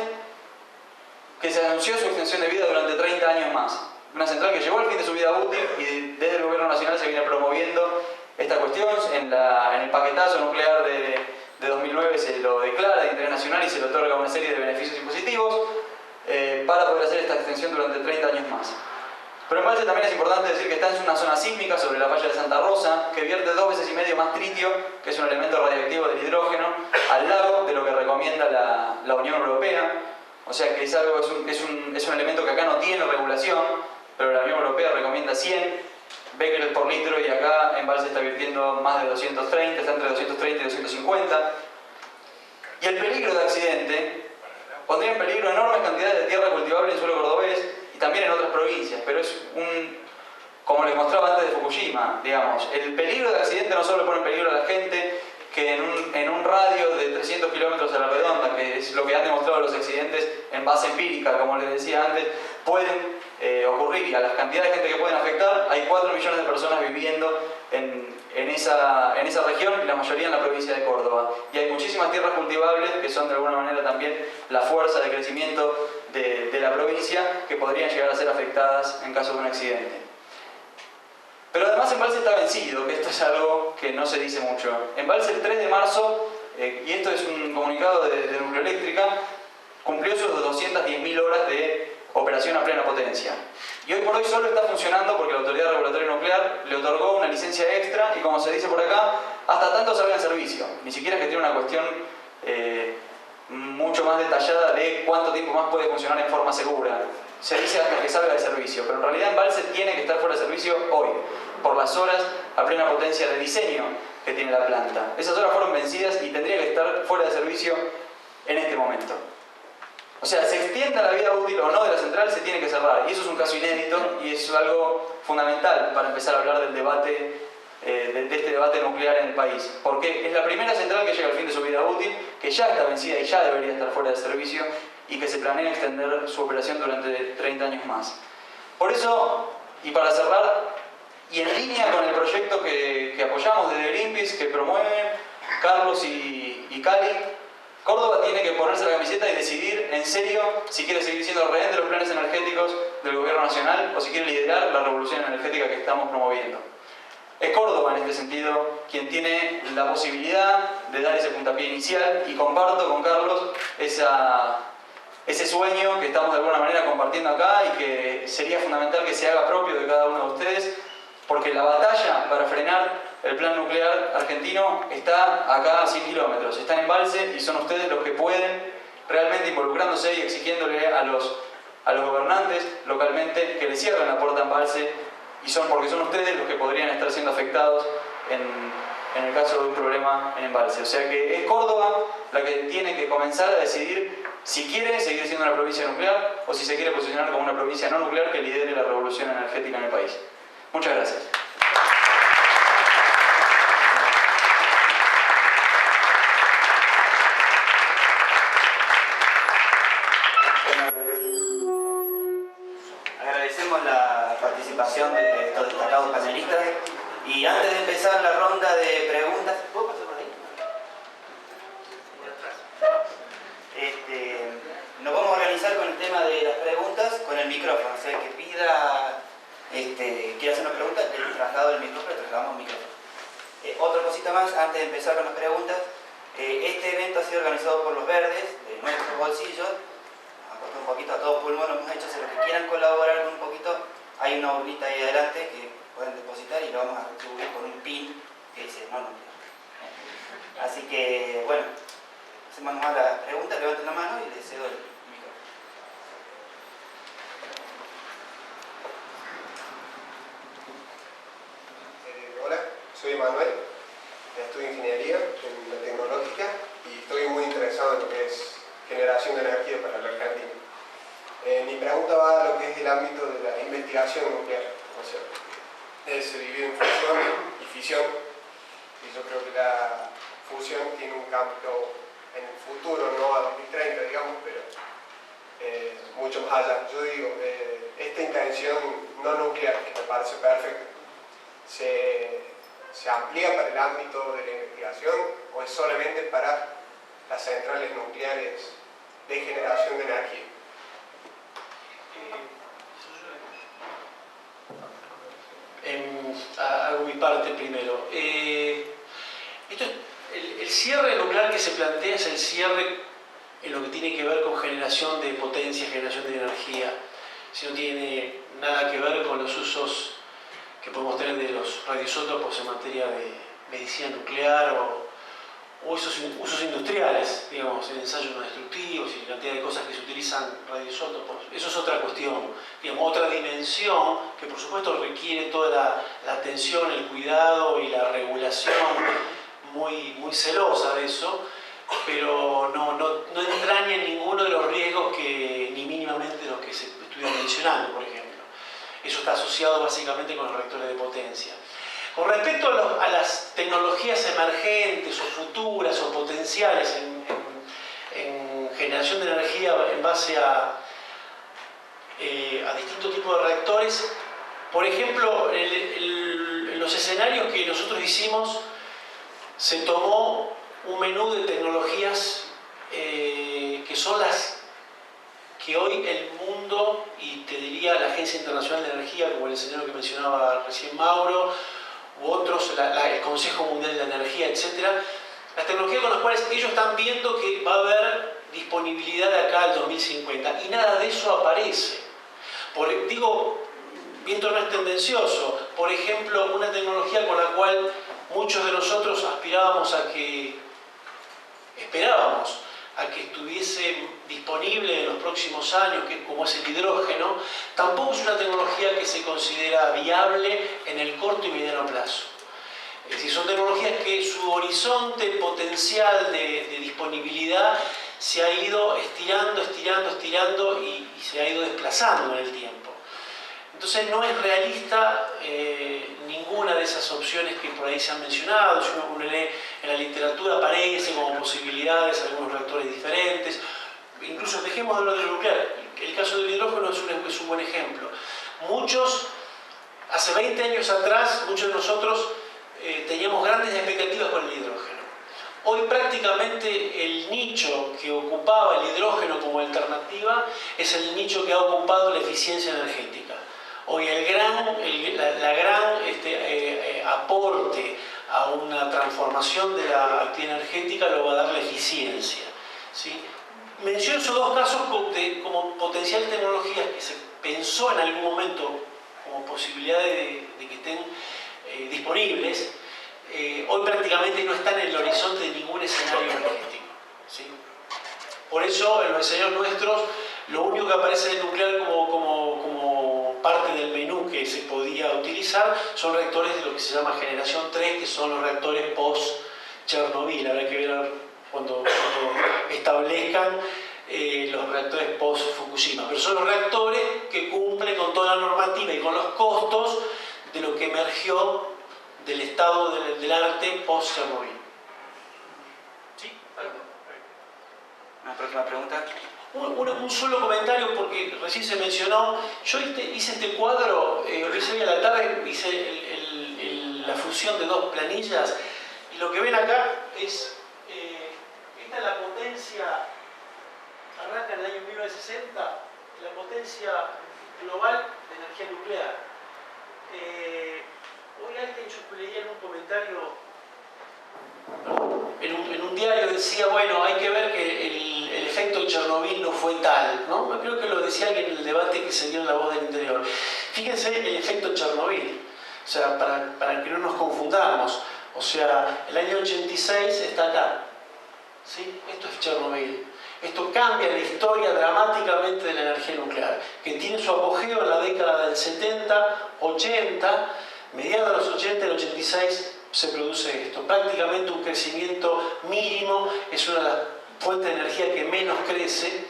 que se anunció su extensión de vida durante 30 años más. Una central que llegó al fin de su vida útil, y desde el gobierno nacional se viene promoviendo esta cuestión. En el paquetazo nuclear de 2009 se lo declara de interés nacional y se le otorga una serie de beneficios impositivos para poder hacer esta extensión durante 30 años más. Pero Embalse también es importante decir que está en una zona sísmica sobre la falla de Santa Rosa, que vierte 2,5 veces más tritio, que es un elemento radiactivo del hidrógeno, al lago de lo que recomienda la Unión Europea. O sea que es un elemento que acá no tiene regulación, pero la Unión Europea recomienda 100 becquerel por litro y acá Embalse está virtiendo más de 230, está entre 230 y 250. Y el peligro de accidente pondría en peligro enormes cantidades de tierra cultivable en suelo cordobés y también en otras provincias, pero es como les mostraba antes de Fukushima, digamos, el peligro de accidente no solo pone en peligro a la gente que en un radio de 300 kilómetros a la redonda, que es lo que han demostrado los accidentes en base empírica, como les decía antes, pueden ocurrir, y a las cantidades de gente que pueden afectar, hay 4 millones de personas viviendo en esa región, y la mayoría en la provincia de Córdoba. Y hay muchísimas tierras cultivables que son de alguna manera también la fuerza de crecimiento de la provincia, que podrían llegar a ser afectadas en caso de un accidente. Pero además Embalse está vencido, que esto es algo que no se dice mucho. Embalse el 3 de marzo, y esto es un comunicado de Nucleoeléctrica, cumplió sus 210.000 horas de operación a plena potencia. Y hoy por hoy solo está funcionando porque la Autoridad Regulatoria Nuclear le otorgó una licencia extra y, como se dice por acá, hasta tanto salga en servicio. Ni siquiera es que tiene una cuestión mucho más detallada de cuánto tiempo más puede funcionar en forma segura. Se dice hasta que salga de servicio, pero en realidad Embalse tiene que estar fuera de servicio hoy, por las horas a plena potencia de diseño que tiene la planta. Esas horas fueron vencidas y tendría que estar fuera de servicio en este momento. O sea, se extienda la vida útil o no de la central, se tiene que cerrar. Y eso es un caso inédito y es algo fundamental para empezar a hablar del debate, de este debate nuclear en el país. Porque es la primera central que llega al fin de su vida útil, que ya está vencida y ya debería estar fuera de servicio, y que se planea extender su operación durante 30 años más. Por eso, y para cerrar, y en línea con el proyecto que apoyamos desde Greenpeace, que promueven Carlos y Cali, Córdoba tiene que ponerse la camiseta y decidir en serio si quiere seguir siendo rehén de los planes energéticos del gobierno nacional o si quiere liderar la revolución energética que estamos promoviendo. Es Córdoba en este sentido quien tiene la posibilidad de dar ese puntapié inicial, y comparto con Carlos ese sueño que estamos de alguna manera compartiendo acá y que sería fundamental que se haga propio de cada uno de ustedes, porque la batalla para frenar el plan nuclear argentino está acá a 100 kilómetros, está en Embalse, y son ustedes los que pueden, realmente involucrándose y exigiéndole a los gobernantes localmente que le cierren la puerta a Embalse, porque son ustedes los que podrían estar siendo afectados en el caso de un problema en Embalse. O sea que es Córdoba la que tiene que comenzar a decidir si quiere seguir siendo una provincia nuclear o si se quiere posicionar como una provincia no nuclear que lidere la revolución energética en el país. Muchas gracias. Agradecemos la participación de estos destacados panelistas, y antes de empezar la ronda de preguntas, ¿puedo pasar por ahí? Nos vamos a organizar con el tema de las preguntas con el micrófono, o sea, el que pida, quiere hacer una pregunta, le traslado el micrófono, le trasladamos el micrófono. Otra cosita más, antes de empezar con las preguntas, este evento ha sido organizado por los Verdes, de nuestros bolsillos, aportó un poquito a todo pulmón, lo hemos hecho, si los que quieran colaborar un poquito, hay una urnita ahí adelante que pueden depositar y lo vamos a retribuir con un pin que dice no nuclear. Así que, bueno, hacemos más la pregunta, levanten la mano y les cedo el micrófono. Hola, soy Manuel, estudio ingeniería en la tecnológica y estoy muy interesado en lo que es generación de energía para la Argentina. Mi pregunta va a lo que es el ámbito de la investigación nuclear. O sea, se divide en fusión y fisión, y yo creo que la fusión tiene un cambio en el futuro, no a 2030, digamos, pero mucho más allá. Yo digo, esta intención no nuclear, que me parece perfecta, ¿se amplía para el ámbito de la investigación o es solamente para las centrales nucleares de generación de energía? Hago mi parte primero. El cierre nuclear que se plantea es el cierre en lo que tiene que ver con generación de potencia, generación de energía. si no tiene nada que ver con los usos que podemos tener de los radioisótopos en materia de medicina nuclear o esos usos industriales, digamos, en ensayos no destructivos y cantidad de cosas que se utilizan radioisótopos. Eso es otra cuestión, digamos, otra dimensión que por supuesto requiere toda la atención, el cuidado y la regulación muy celosa de eso, pero no entraña ninguno de los riesgos que ni mínimamente los que se estuvieron mencionando, por ejemplo. Eso está asociado básicamente con los reactores de potencia. Con respecto a las tecnologías emergentes o futuras o potenciales en generación de energía en base a distintos tipos de reactores, por ejemplo, en los escenarios que nosotros hicimos se tomó un menú de tecnologías que son las que hoy el mundo, y te diría la Agencia Internacional de Energía, como el escenario que mencionaba recién Mauro, u otros, el Consejo Mundial de la Energía, etc. Las tecnologías con las cuales ellos están viendo que va a haber disponibilidad de acá al 2050, y nada de eso aparece. Digo, viento no es tendencioso, por ejemplo, una tecnología con la cual muchos de nosotros esperábamos a que estuviese disponible en los próximos años, como es el hidrógeno, tampoco es una tecnología que se considera viable en el corto y mediano plazo. Es decir, son tecnologías que su horizonte potencial de disponibilidad se ha ido estirando y se ha ido desplazando en el tiempo. Entonces no es realista ninguna de esas opciones que por ahí se han mencionado. Si uno lee en la literatura aparece como posibilidades algunos reactores diferentes. Incluso dejemos de hablar de lo nuclear. El caso del hidrógeno es un buen ejemplo. Hace 20 años atrás, muchos de nosotros teníamos grandes expectativas con el hidrógeno. Hoy prácticamente el nicho que ocupaba el hidrógeno como alternativa es el nicho que ha ocupado la eficiencia energética. Hoy el gran aporte a una transformación de la actividad energética lo va a dar la eficiencia, ¿sí? Menciono esos dos casos como potenciales tecnologías que se pensó en algún momento como posibilidad de que estén disponibles. Hoy prácticamente no están en el horizonte de ningún escenario energético, ¿sí? Por eso en los escenarios nuestros lo único que aparece del nuclear como parte del menú que se podía utilizar son reactores de lo que se llama generación 3, que son los reactores post-Chernobyl. Habrá que ver cuando establezcan los reactores post-Fukushima. Pero son los reactores que cumplen con toda la normativa y con los costos de lo que emergió del estado del arte post-Chernobyl. ¿Sí? Una próxima pregunta. Un solo comentario, porque recién se mencionó. Yo hice este cuadro, hoy a la tarde hice la fusión de dos planillas, y lo que ven acá es, esta es la potencia, arranca en el año 1960, la potencia global de energía nuclear. Hoy alguien, yo leía en un comentario, en un diario decía, bueno, hay que ver que el efecto de Chernobyl no fue tal, ¿no? Creo que lo decía alguien en el debate que se dio en La Voz del Interior. Fíjense el efecto Chernobyl, o sea, para que no nos confundamos. O sea, el año 86 está acá, ¿sí? Esto es Chernobyl. Esto cambia la historia dramáticamente de la energía nuclear, que tiene su apogeo en la década del 70, 80, mediados de los 80 y el 86 se produce esto. Prácticamente un crecimiento mínimo, es una de las fuentes de energía que menos crece,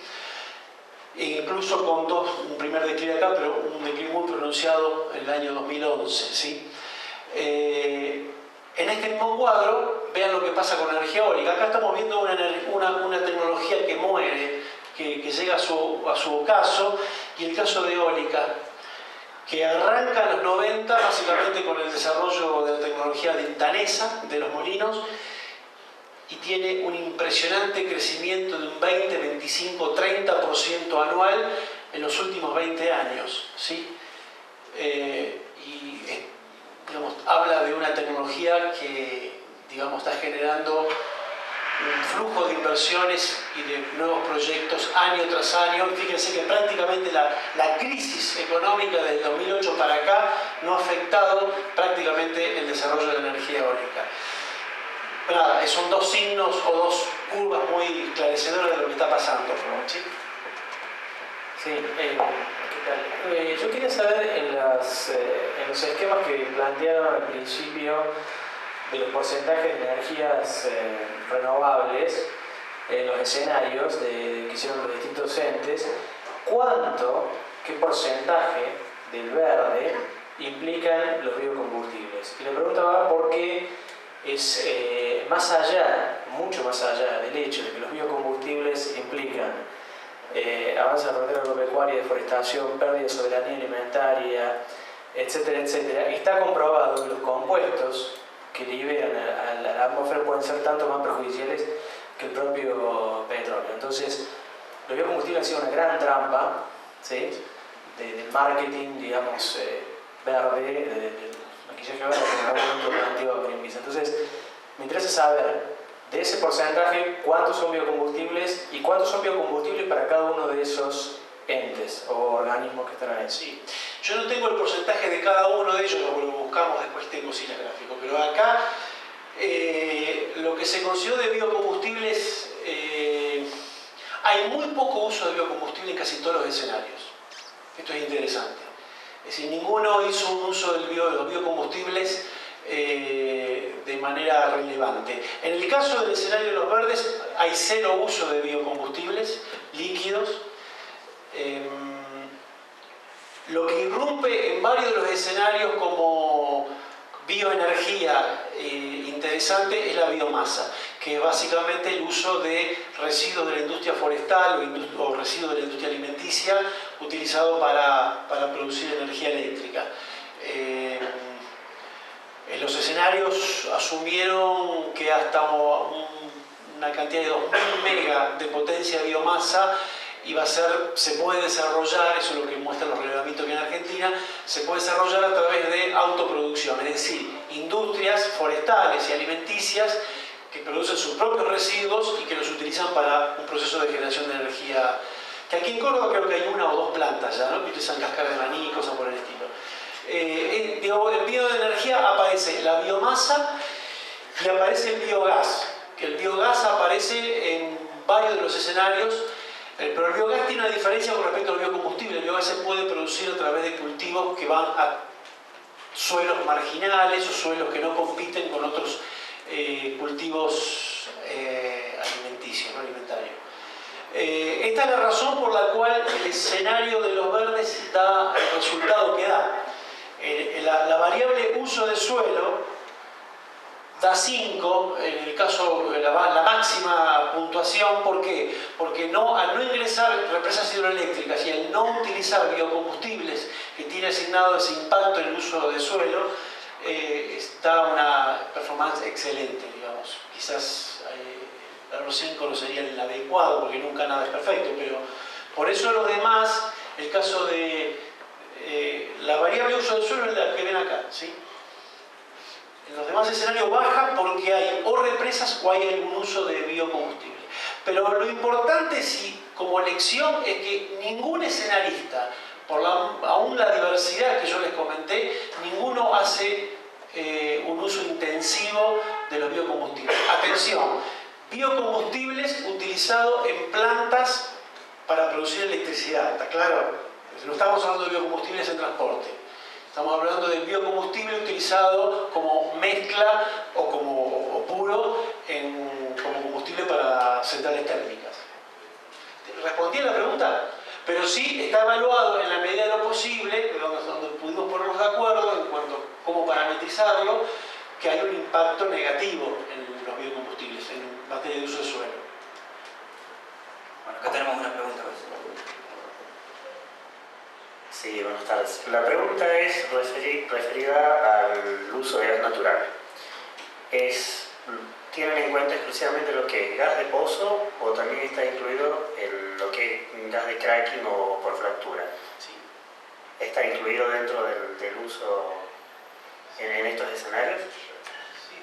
e incluso con un primer declive acá, pero un declive muy pronunciado en el año 2011, ¿sí? En este mismo cuadro, vean lo que pasa con la energía eólica. Acá estamos viendo una tecnología que muere, que llega a su ocaso, y el caso de eólica, que arranca en los 90 básicamente con el desarrollo de la tecnología danesa, de los molinos, y tiene un impresionante crecimiento de un 20, 25, 30% anual en los últimos 20 años, ¿sí? Digamos, habla de una tecnología que, digamos, está generando un flujo de inversiones y de nuevos proyectos año tras año. Fíjense que prácticamente la crisis económica del 2008 para acá no ha afectado prácticamente el desarrollo de la energía eólica. Nada, son dos signos o dos curvas muy esclarecedoras de lo que está pasando. ¿Sí? Sí, ¿qué tal? Yo quería saber en los esquemas que plantearon al principio de los porcentajes de energías renovables, en los escenarios que hicieron los distintos entes, qué porcentaje del verde implican los biocombustibles. Y la pregunta va porque es más allá, mucho más allá del hecho de que los biocombustibles implican avance de la frontera agropecuaria, deforestación, pérdida de soberanía alimentaria, etcétera, etcétera. Está comprobado que los compuestos que liberan a la atmósfera pueden ser tanto más perjudiciales que el propio petróleo. Entonces, los biocombustibles han sido una gran trampa, ¿sí?, del marketing, digamos, verde, del maquillaje verde que en algún momento planteó Greenpeace. Entonces, me interesa saber de ese porcentaje cuántos son biocombustibles y cuántos son biocombustibles para cada uno de esos entes o organismos que están ahí. Sí. Yo no tengo el porcentaje de cada uno de ellos, lo buscamos después, tengo sí el gráfico, pero acá lo que se consiguió de biocombustibles, hay muy poco uso de biocombustible en casi todos los escenarios. Esto es interesante. Es decir, ninguno hizo un uso de los biocombustibles de manera relevante. En el caso del escenario de los verdes, hay cero uso de biocombustibles líquidos. Lo que irrumpe en varios de los escenarios como bioenergía interesante es la biomasa, que es básicamente el uso de residuos de la industria forestal o residuos de la industria alimenticia utilizado para producir energía eléctrica. En los escenarios asumieron que hasta una cantidad de 2000 megas de potencia de biomasa se puede desarrollar, eso es lo que muestran los relevamientos que en Argentina, se puede desarrollar a través de autoproducción, es decir, industrias forestales y alimenticias que producen sus propios residuos y que los utilizan para un proceso de generación de energía, que aquí en Córdoba creo que hay una o dos plantas ya, ¿no?, que utilizan cáscara de maní y cosas por el estilo. En bioenergía aparece la biomasa y aparece el biogás, que el biogás aparece en varios de los escenarios. Pero el biogás tiene una diferencia con respecto al biocombustible. El biogás se puede producir a través de cultivos que van a suelos marginales o suelos que no compiten con otros cultivos alimenticios, no alimentarios. Esta es la razón por la cual el escenario de los verdes da el resultado que da. La variable uso de suelo da 5, en el caso de la máxima puntuación. ¿Por qué? Porque al no ingresar represas hidroeléctricas y al no utilizar biocombustibles que tiene asignado ese impacto en el uso de suelo, está una performance excelente, digamos. Quizás los 5 no sería el adecuado porque nunca nada es perfecto, pero por eso los demás, el caso de la variable uso del suelo es la que ven acá, ¿sí? En los demás escenarios baja porque hay o represas o hay algún uso de biocombustible. Pero lo importante, como lección, es que ningún escenarista, aún la diversidad que yo les comenté, ninguno hace un uso intensivo de los biocombustibles. Atención, biocombustibles utilizados en plantas para producir electricidad, ¿está claro? No estamos hablando de biocombustibles en transporte. Estamos hablando del biocombustible utilizado como mezcla o como puro como combustible para centrales térmicas. ¿Respondí a la pregunta? Pero sí está evaluado en la medida de lo posible, donde pudimos ponernos de acuerdo en cuanto a cómo parametrizarlo, que hay un impacto negativo en los biocombustibles, en materia de uso de suelo. Bueno, acá tenemos una pregunta. Sí, buenas tardes. La pregunta es referida al uso de gas natural. ¿Tienen en cuenta exclusivamente lo que es gas de pozo o también está incluido lo que es gas de cracking o por fractura? Sí. ¿Está incluido dentro del uso en estos escenarios? Sí,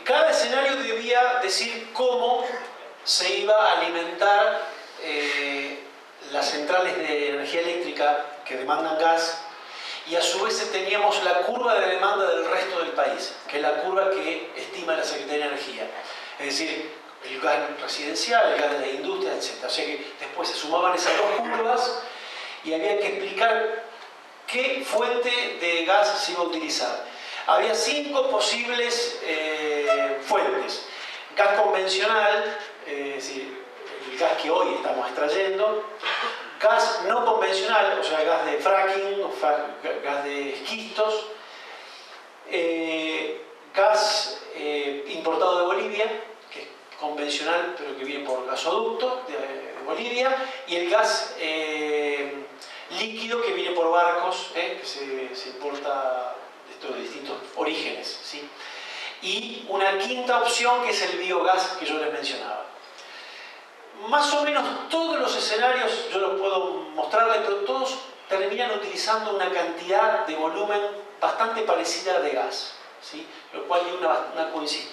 Cada escenario debía decir cómo se iba a alimentar las centrales de energía eléctrica que demandan gas, y a su vez teníamos la curva de demanda del resto del país, que es la curva que estima la Secretaría de Energía. Es decir, el gas residencial, el gas de la industria, etc. O sea que después se sumaban esas dos curvas y había que explicar qué fuente de gas se iba a utilizar. Había 5 posibles fuentes. Gas convencional, es decir, el gas que hoy estamos extrayendo. Gas no convencional, o sea, gas de fracking, gas de esquistos. Gas importado de Bolivia, que es convencional pero que viene por gasoducto de Bolivia. Y el gas líquido que viene por barcos, que se importa de distintos orígenes, ¿sí? Y una quinta opción que es el biogás que yo les mencionaba. Más o menos todos los escenarios, yo los puedo mostrarles, pero todos terminan utilizando una cantidad de volumen bastante parecida de gas, ¿sí? Lo cual tiene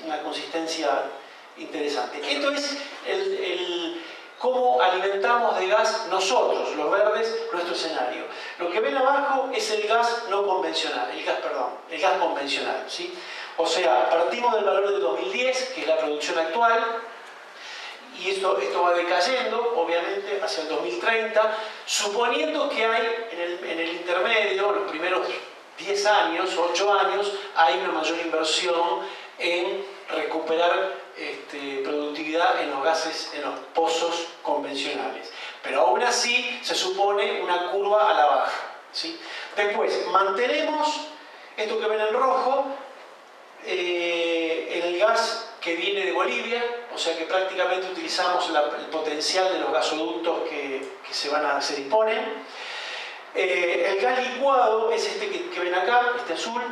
una consistencia interesante. Esto es cómo alimentamos de gas nosotros, los verdes, nuestro escenario. Lo que ven abajo es el gas no convencional, el gas convencional, ¿sí? O sea, partimos del valor de 2010, que es la producción actual, y esto va decayendo, obviamente, hacia el 2030, suponiendo que hay en el intermedio, los primeros 10 años, 8 años, hay una mayor inversión en recuperar productividad en los gases, en los pozos convencionales. Pero aún así se supone una curva a la baja, ¿sí? Después, mantenemos esto que ven en rojo, el gas que viene de Bolivia, o sea que prácticamente utilizamos el potencial de los gasoductos que se disponen. El gas licuado es este que ven acá, este azul,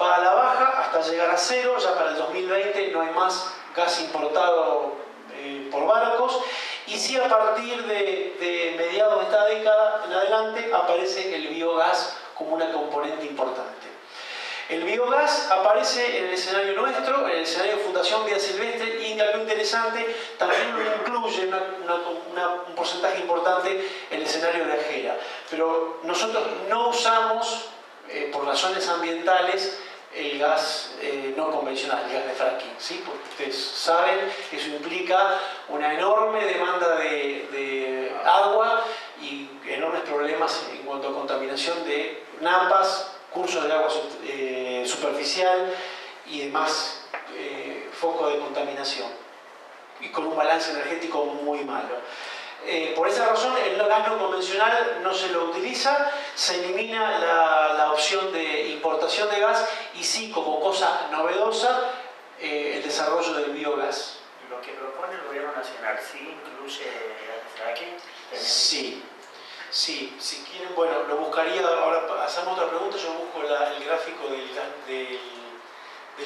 va a la baja hasta llegar a cero. Ya para el 2020 no hay más gas importado por barcos, y sí, a partir de mediados de esta década en adelante aparece el biogás como una componente importante. El biogás aparece en el escenario nuestro, en el escenario de Fundación Vida Silvestre, y algo interesante, también lo incluye un porcentaje importante en el escenario de Agera. Pero nosotros no usamos, por razones ambientales, el gas no convencional, el gas de fracking, ¿sí? Porque ustedes saben que eso implica una enorme demanda de agua y enormes problemas en cuanto a contaminación de napas, cursos de agua superficial y demás focos de contaminación, y con un balance energético muy malo. Por esa razón el gas no convencional no se lo utiliza, se elimina la opción de importación de gas, y sí, como cosa novedosa, el desarrollo del biogás. Lo que propone el gobierno nacional, ¿sí incluye fracking? Sí. Sí, si quieren, bueno, lo buscaría, ahora hacemos otra pregunta, yo busco el gráfico del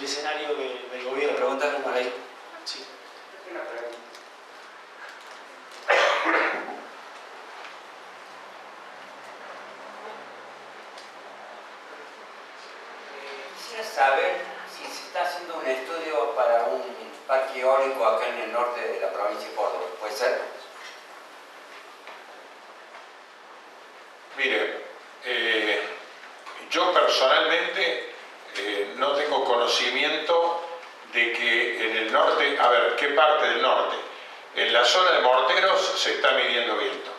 escenario del gobierno. Pregunta por ahí. Sí. Una pregunta. Quisiera saber si se está haciendo un estudio para un parque eólico acá en el norte de la provincia de Córdoba, ¿puede ser? Mire, yo personalmente no tengo conocimiento de que en el norte, a ver, ¿qué parte del norte? En la zona de Morteros se está midiendo viento.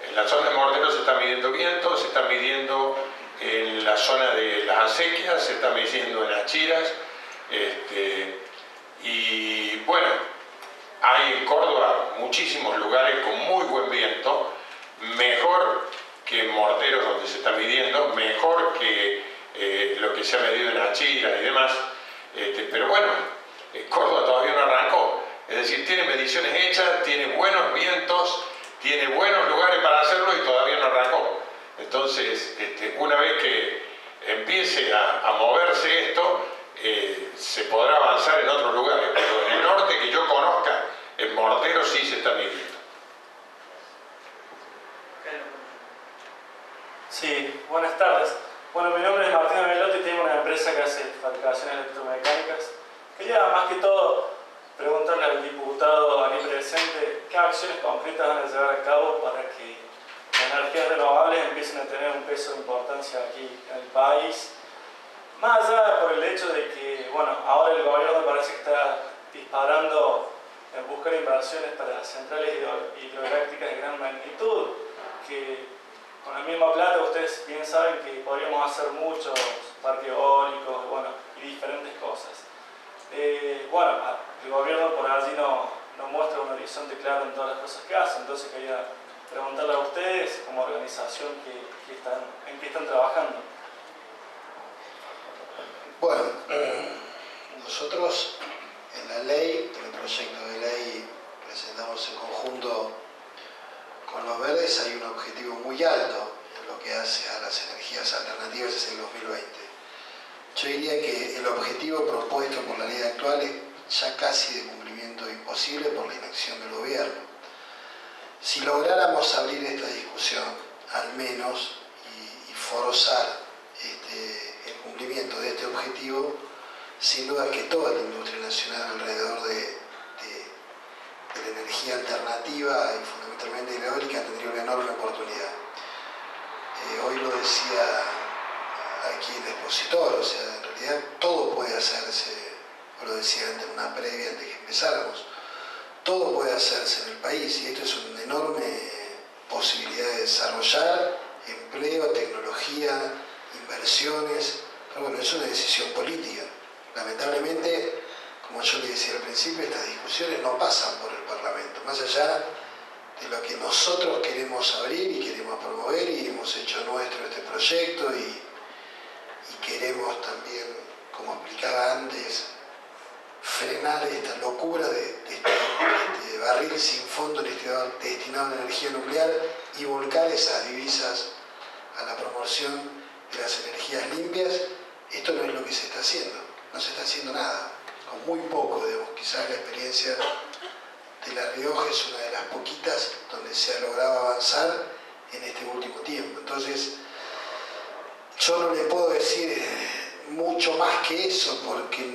En la zona de Morteros se está midiendo viento, se está midiendo en la zona de las acequias, se está midiendo en Achiras. Y bueno, hay en Córdoba muchísimos lugares con muy buen viento, mejor que en Morteros donde se está midiendo, mejor que lo que se ha medido en Achira y demás, pero bueno, Córdoba todavía no arrancó, es decir, tiene mediciones hechas, tiene buenos vientos, tiene buenos lugares para hacerlo y todavía no arrancó. Entonces, una vez que empiece a moverse esto, se podrá avanzar en otros lugares, pero en el norte que yo conozca, en Morteros sí se está midiendo. Sí, buenas tardes. Bueno, mi nombre es Martín Velotti y tengo una empresa que hace fabricaciones electromecánicas. Quería más que todo preguntarle al diputado aquí presente qué acciones concretas van a llevar a cabo para que las energías renovables empiecen a tener un peso de importancia aquí en el país. Más allá por el hecho de que, bueno, ahora el gobierno parece que está disparando en buscar inversiones para centrales hidroeléctricas de gran magnitud, que con la misma plata ustedes bien saben que podríamos hacer muchos parques eólicos, bueno, y diferentes cosas. Bueno, el gobierno por allí no muestra un horizonte claro en todas las cosas que hace, entonces quería preguntarle a ustedes como organización en qué están trabajando. Bueno, nosotros en la ley, en el proyecto de ley presentamos en conjunto con los verdes, hay un objetivo muy alto en lo que hace a las energías alternativas hacia el 2020. Yo diría que el objetivo propuesto por la ley actual es ya casi de cumplimiento imposible por la inacción del gobierno. Si lográramos abrir esta discusión, al menos, y forzar el cumplimiento de este objetivo, sin duda que toda la industria nacional alrededor de la energía alternativa y fundamentalmente hidráulica tendría una enorme oportunidad. Hoy lo decía aquí el expositor, o sea, en realidad todo puede hacerse, o lo decía antes en una previa antes de que empezáramos, todo puede hacerse en el país y esto es una enorme posibilidad de desarrollar empleo, tecnología, inversiones, pero bueno, es una decisión política. Lamentablemente, como yo le decía al principio, estas discusiones no pasan por el Parlamento, más allá de lo que nosotros queremos abrir y queremos promover y hemos hecho nuestro este proyecto y queremos también, como explicaba antes, frenar esta locura de este barril sin fondo destinado a la energía nuclear y volcar esas divisas a la promoción de las energías limpias. Esto no es lo que se está haciendo, no se está haciendo nada, con muy poco, digamos. Quizás la experiencia de La Rioja es una de las poquitas donde se ha logrado avanzar en este último tiempo. Entonces, yo no le puedo decir mucho más que eso porque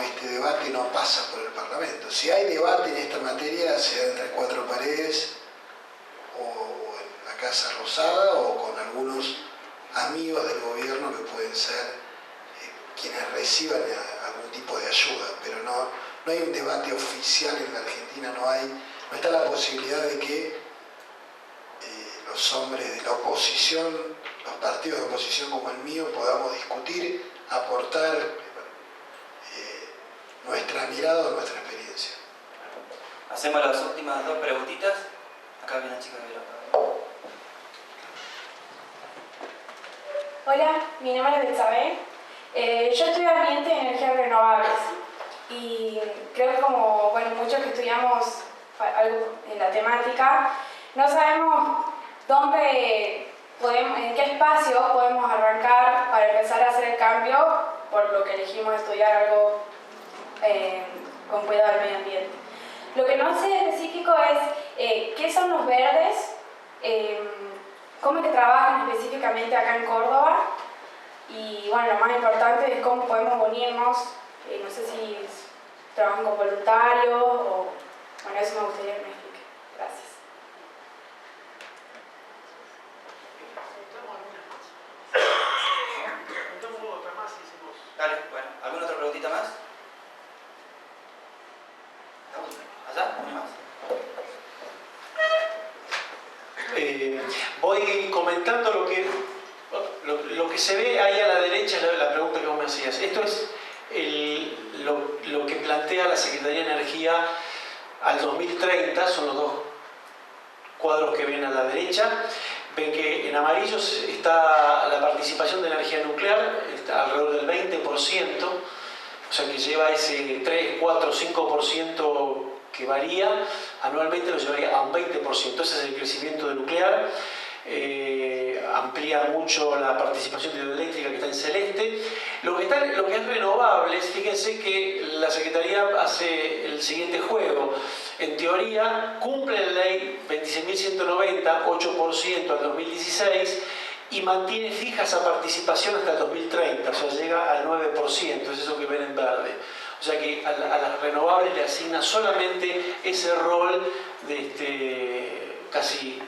este debate no pasa por el Parlamento. Si hay debate en esta materia, sea entre cuatro paredes o en la Casa Rosada o con algunos amigos del gobierno que pueden ser quienes reciban algún tipo de ayuda, pero no hay un debate oficial en la Argentina, no está la posibilidad de que los hombres de la oposición, los partidos de oposición como el mío, podamos discutir, aportar nuestra mirada o nuestra experiencia. Hacemos las últimas dos preguntitas. Acá viene la chica de la... Hola, mi nombre es Betsabé. Yo estudio ambiente y energías renovables y creo que como muchos que estudiamos algo en la temática, no sabemos en qué espacio podemos arrancar para empezar a hacer el cambio, por lo que elegimos estudiar algo con cuidado del medio ambiente. Lo que no sé específico es qué son los verdes, cómo es que trabajan específicamente acá en Córdoba y bueno, lo más importante es cómo podemos unirnos, no sé si trabajan con voluntarios o bueno, eso me gustaría que me explique. Gracias. Dale, bueno, ¿alguna otra preguntita más? ¿Allá? ¿Una más? Voy comentando lo que se ve ahí a la derecha, la pregunta que vos me hacías. Esto es lo que plantea la Secretaría de Energía al 2030, son los dos cuadros que ven a la derecha. Ven que en amarillo está la participación de energía nuclear, está alrededor del 20%, o sea que lleva ese 3, 4, 5% que varía, anualmente lo llevaría a un 20%. Ese es el crecimiento de nuclear. Amplía mucho la participación hidroeléctrica que está en celeste. Lo que es renovables, fíjense que la Secretaría hace el siguiente juego. En teoría cumple la ley 26.190, 8% al 2016, y mantiene fija esa participación hasta el 2030, o sea, llega al 9%, es eso que ven en verde. O sea que a las renovables le asigna solamente ese rol de casi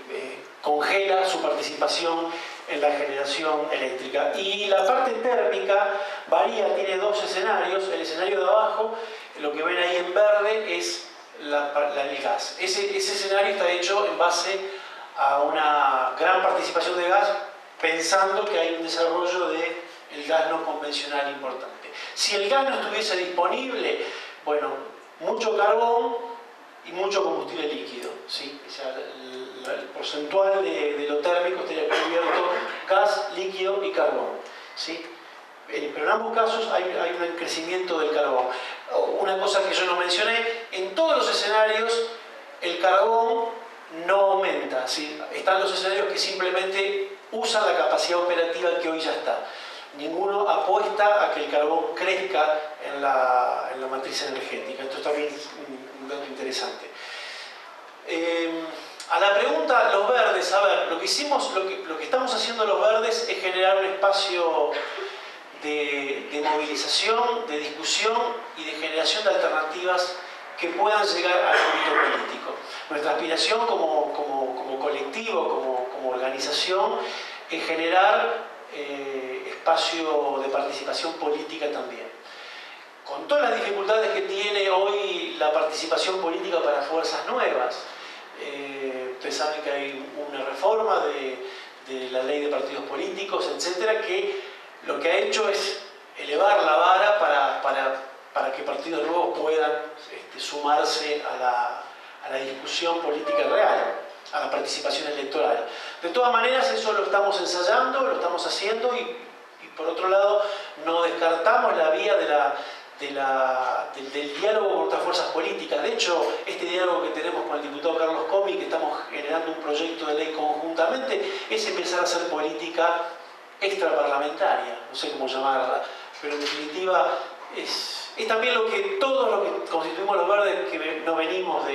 congela su participación en la generación eléctrica. Y la parte térmica varía, tiene dos escenarios. El escenario de abajo, lo que ven ahí en verde, es el gas. Ese escenario está hecho en base a una gran participación de gas, pensando que hay un desarrollo del gas no convencional importante. Si el gas no estuviese disponible, bueno, mucho carbón y mucho combustible líquido, ¿sí? O sea, el porcentual de lo térmico estaría cubierto gas, líquido y carbón, ¿sí? Pero en ambos casos hay un crecimiento del carbón. Una cosa que yo no mencioné, en todos los escenarios el carbón no aumenta, ¿sí? Están los escenarios que simplemente usan la capacidad operativa que hoy ya está. Ninguno apuesta a que el carbón crezca en la matriz energética. Esto también es un dato interesante. A la pregunta, los verdes, a ver, lo que estamos haciendo los verdes es generar un espacio de movilización, de discusión y de generación de alternativas que puedan llegar al ámbito político. Nuestra aspiración como colectivo, como organización, es generar espacio de participación política también. Con todas las dificultades que tiene hoy la participación política para fuerzas nuevas, ustedes saben que hay una reforma de la ley de partidos políticos, etcétera, que lo que ha hecho es elevar la vara para que partidos nuevos puedan sumarse a la discusión política real, a la participación electoral. De todas maneras, eso lo estamos ensayando, lo estamos haciendo y por otro lado no descartamos la vía del diálogo con otras fuerzas políticas. De hecho, este diálogo que tenemos con el diputado Carlos Comi, que estamos generando un proyecto de ley conjuntamente, es empezar a hacer política extraparlamentaria, no sé cómo llamarla, pero en definitiva es también lo que todos los que constituimos los verdes, que no venimos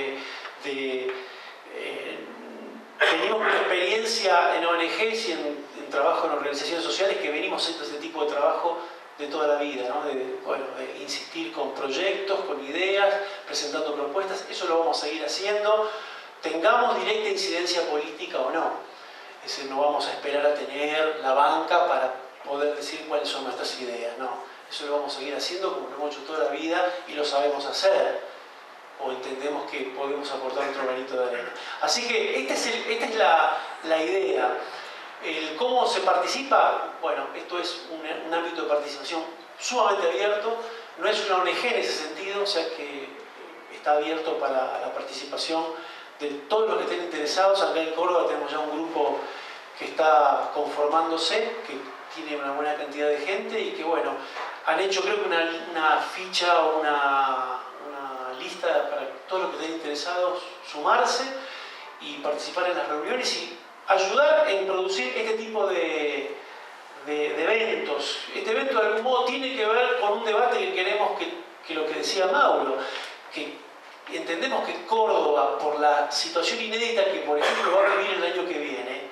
venimos con experiencia en ONGs y en trabajo en organizaciones sociales, que venimos haciendo este tipo de trabajo de toda la vida, ¿no? De insistir con proyectos, con ideas, presentando propuestas. Eso lo vamos a seguir haciendo, tengamos directa incidencia política o no. No vamos a esperar a tener la banca para poder decir cuáles son nuestras ideas, no. Eso lo vamos a seguir haciendo como lo hemos hecho toda la vida y lo sabemos hacer, o entendemos que podemos aportar otro granito de arena. Así que esta es la idea. ¿Cómo se participa? Bueno, esto es un ámbito de participación sumamente abierto, no es una ONG en ese sentido, o sea que está abierto para la participación de todos los que estén interesados. Acá en Córdoba tenemos ya un grupo que está conformándose, que tiene una buena cantidad de gente y que, bueno, han hecho creo que una ficha o una lista para todos los que estén interesados sumarse y participar en las reuniones y ayudar en producir este tipo de eventos. Este evento de algún modo tiene que ver con un debate que queremos que lo que decía Mauro, que entendemos que Córdoba, por la situación inédita que por ejemplo va a vivir el año que viene,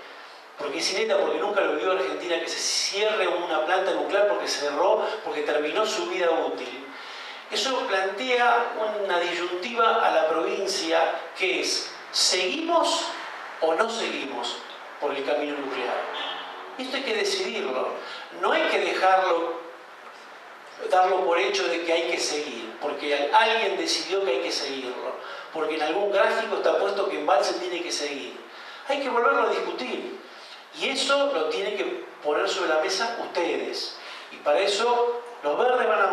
porque es inédita porque nunca lo vivió Argentina, que se cierre una planta nuclear porque cerró, porque terminó su vida útil. Eso plantea una disyuntiva a la provincia que es: ¿seguimos o no seguimos por el camino nuclear? Esto hay que decidirlo. No hay que darlo por hecho de que hay que seguir, porque alguien decidió que hay que seguirlo, porque en algún gráfico está puesto que Embalse tiene que seguir. Hay que volverlo a discutir. Y eso lo tienen que poner sobre la mesa ustedes. Y para eso los verdes van a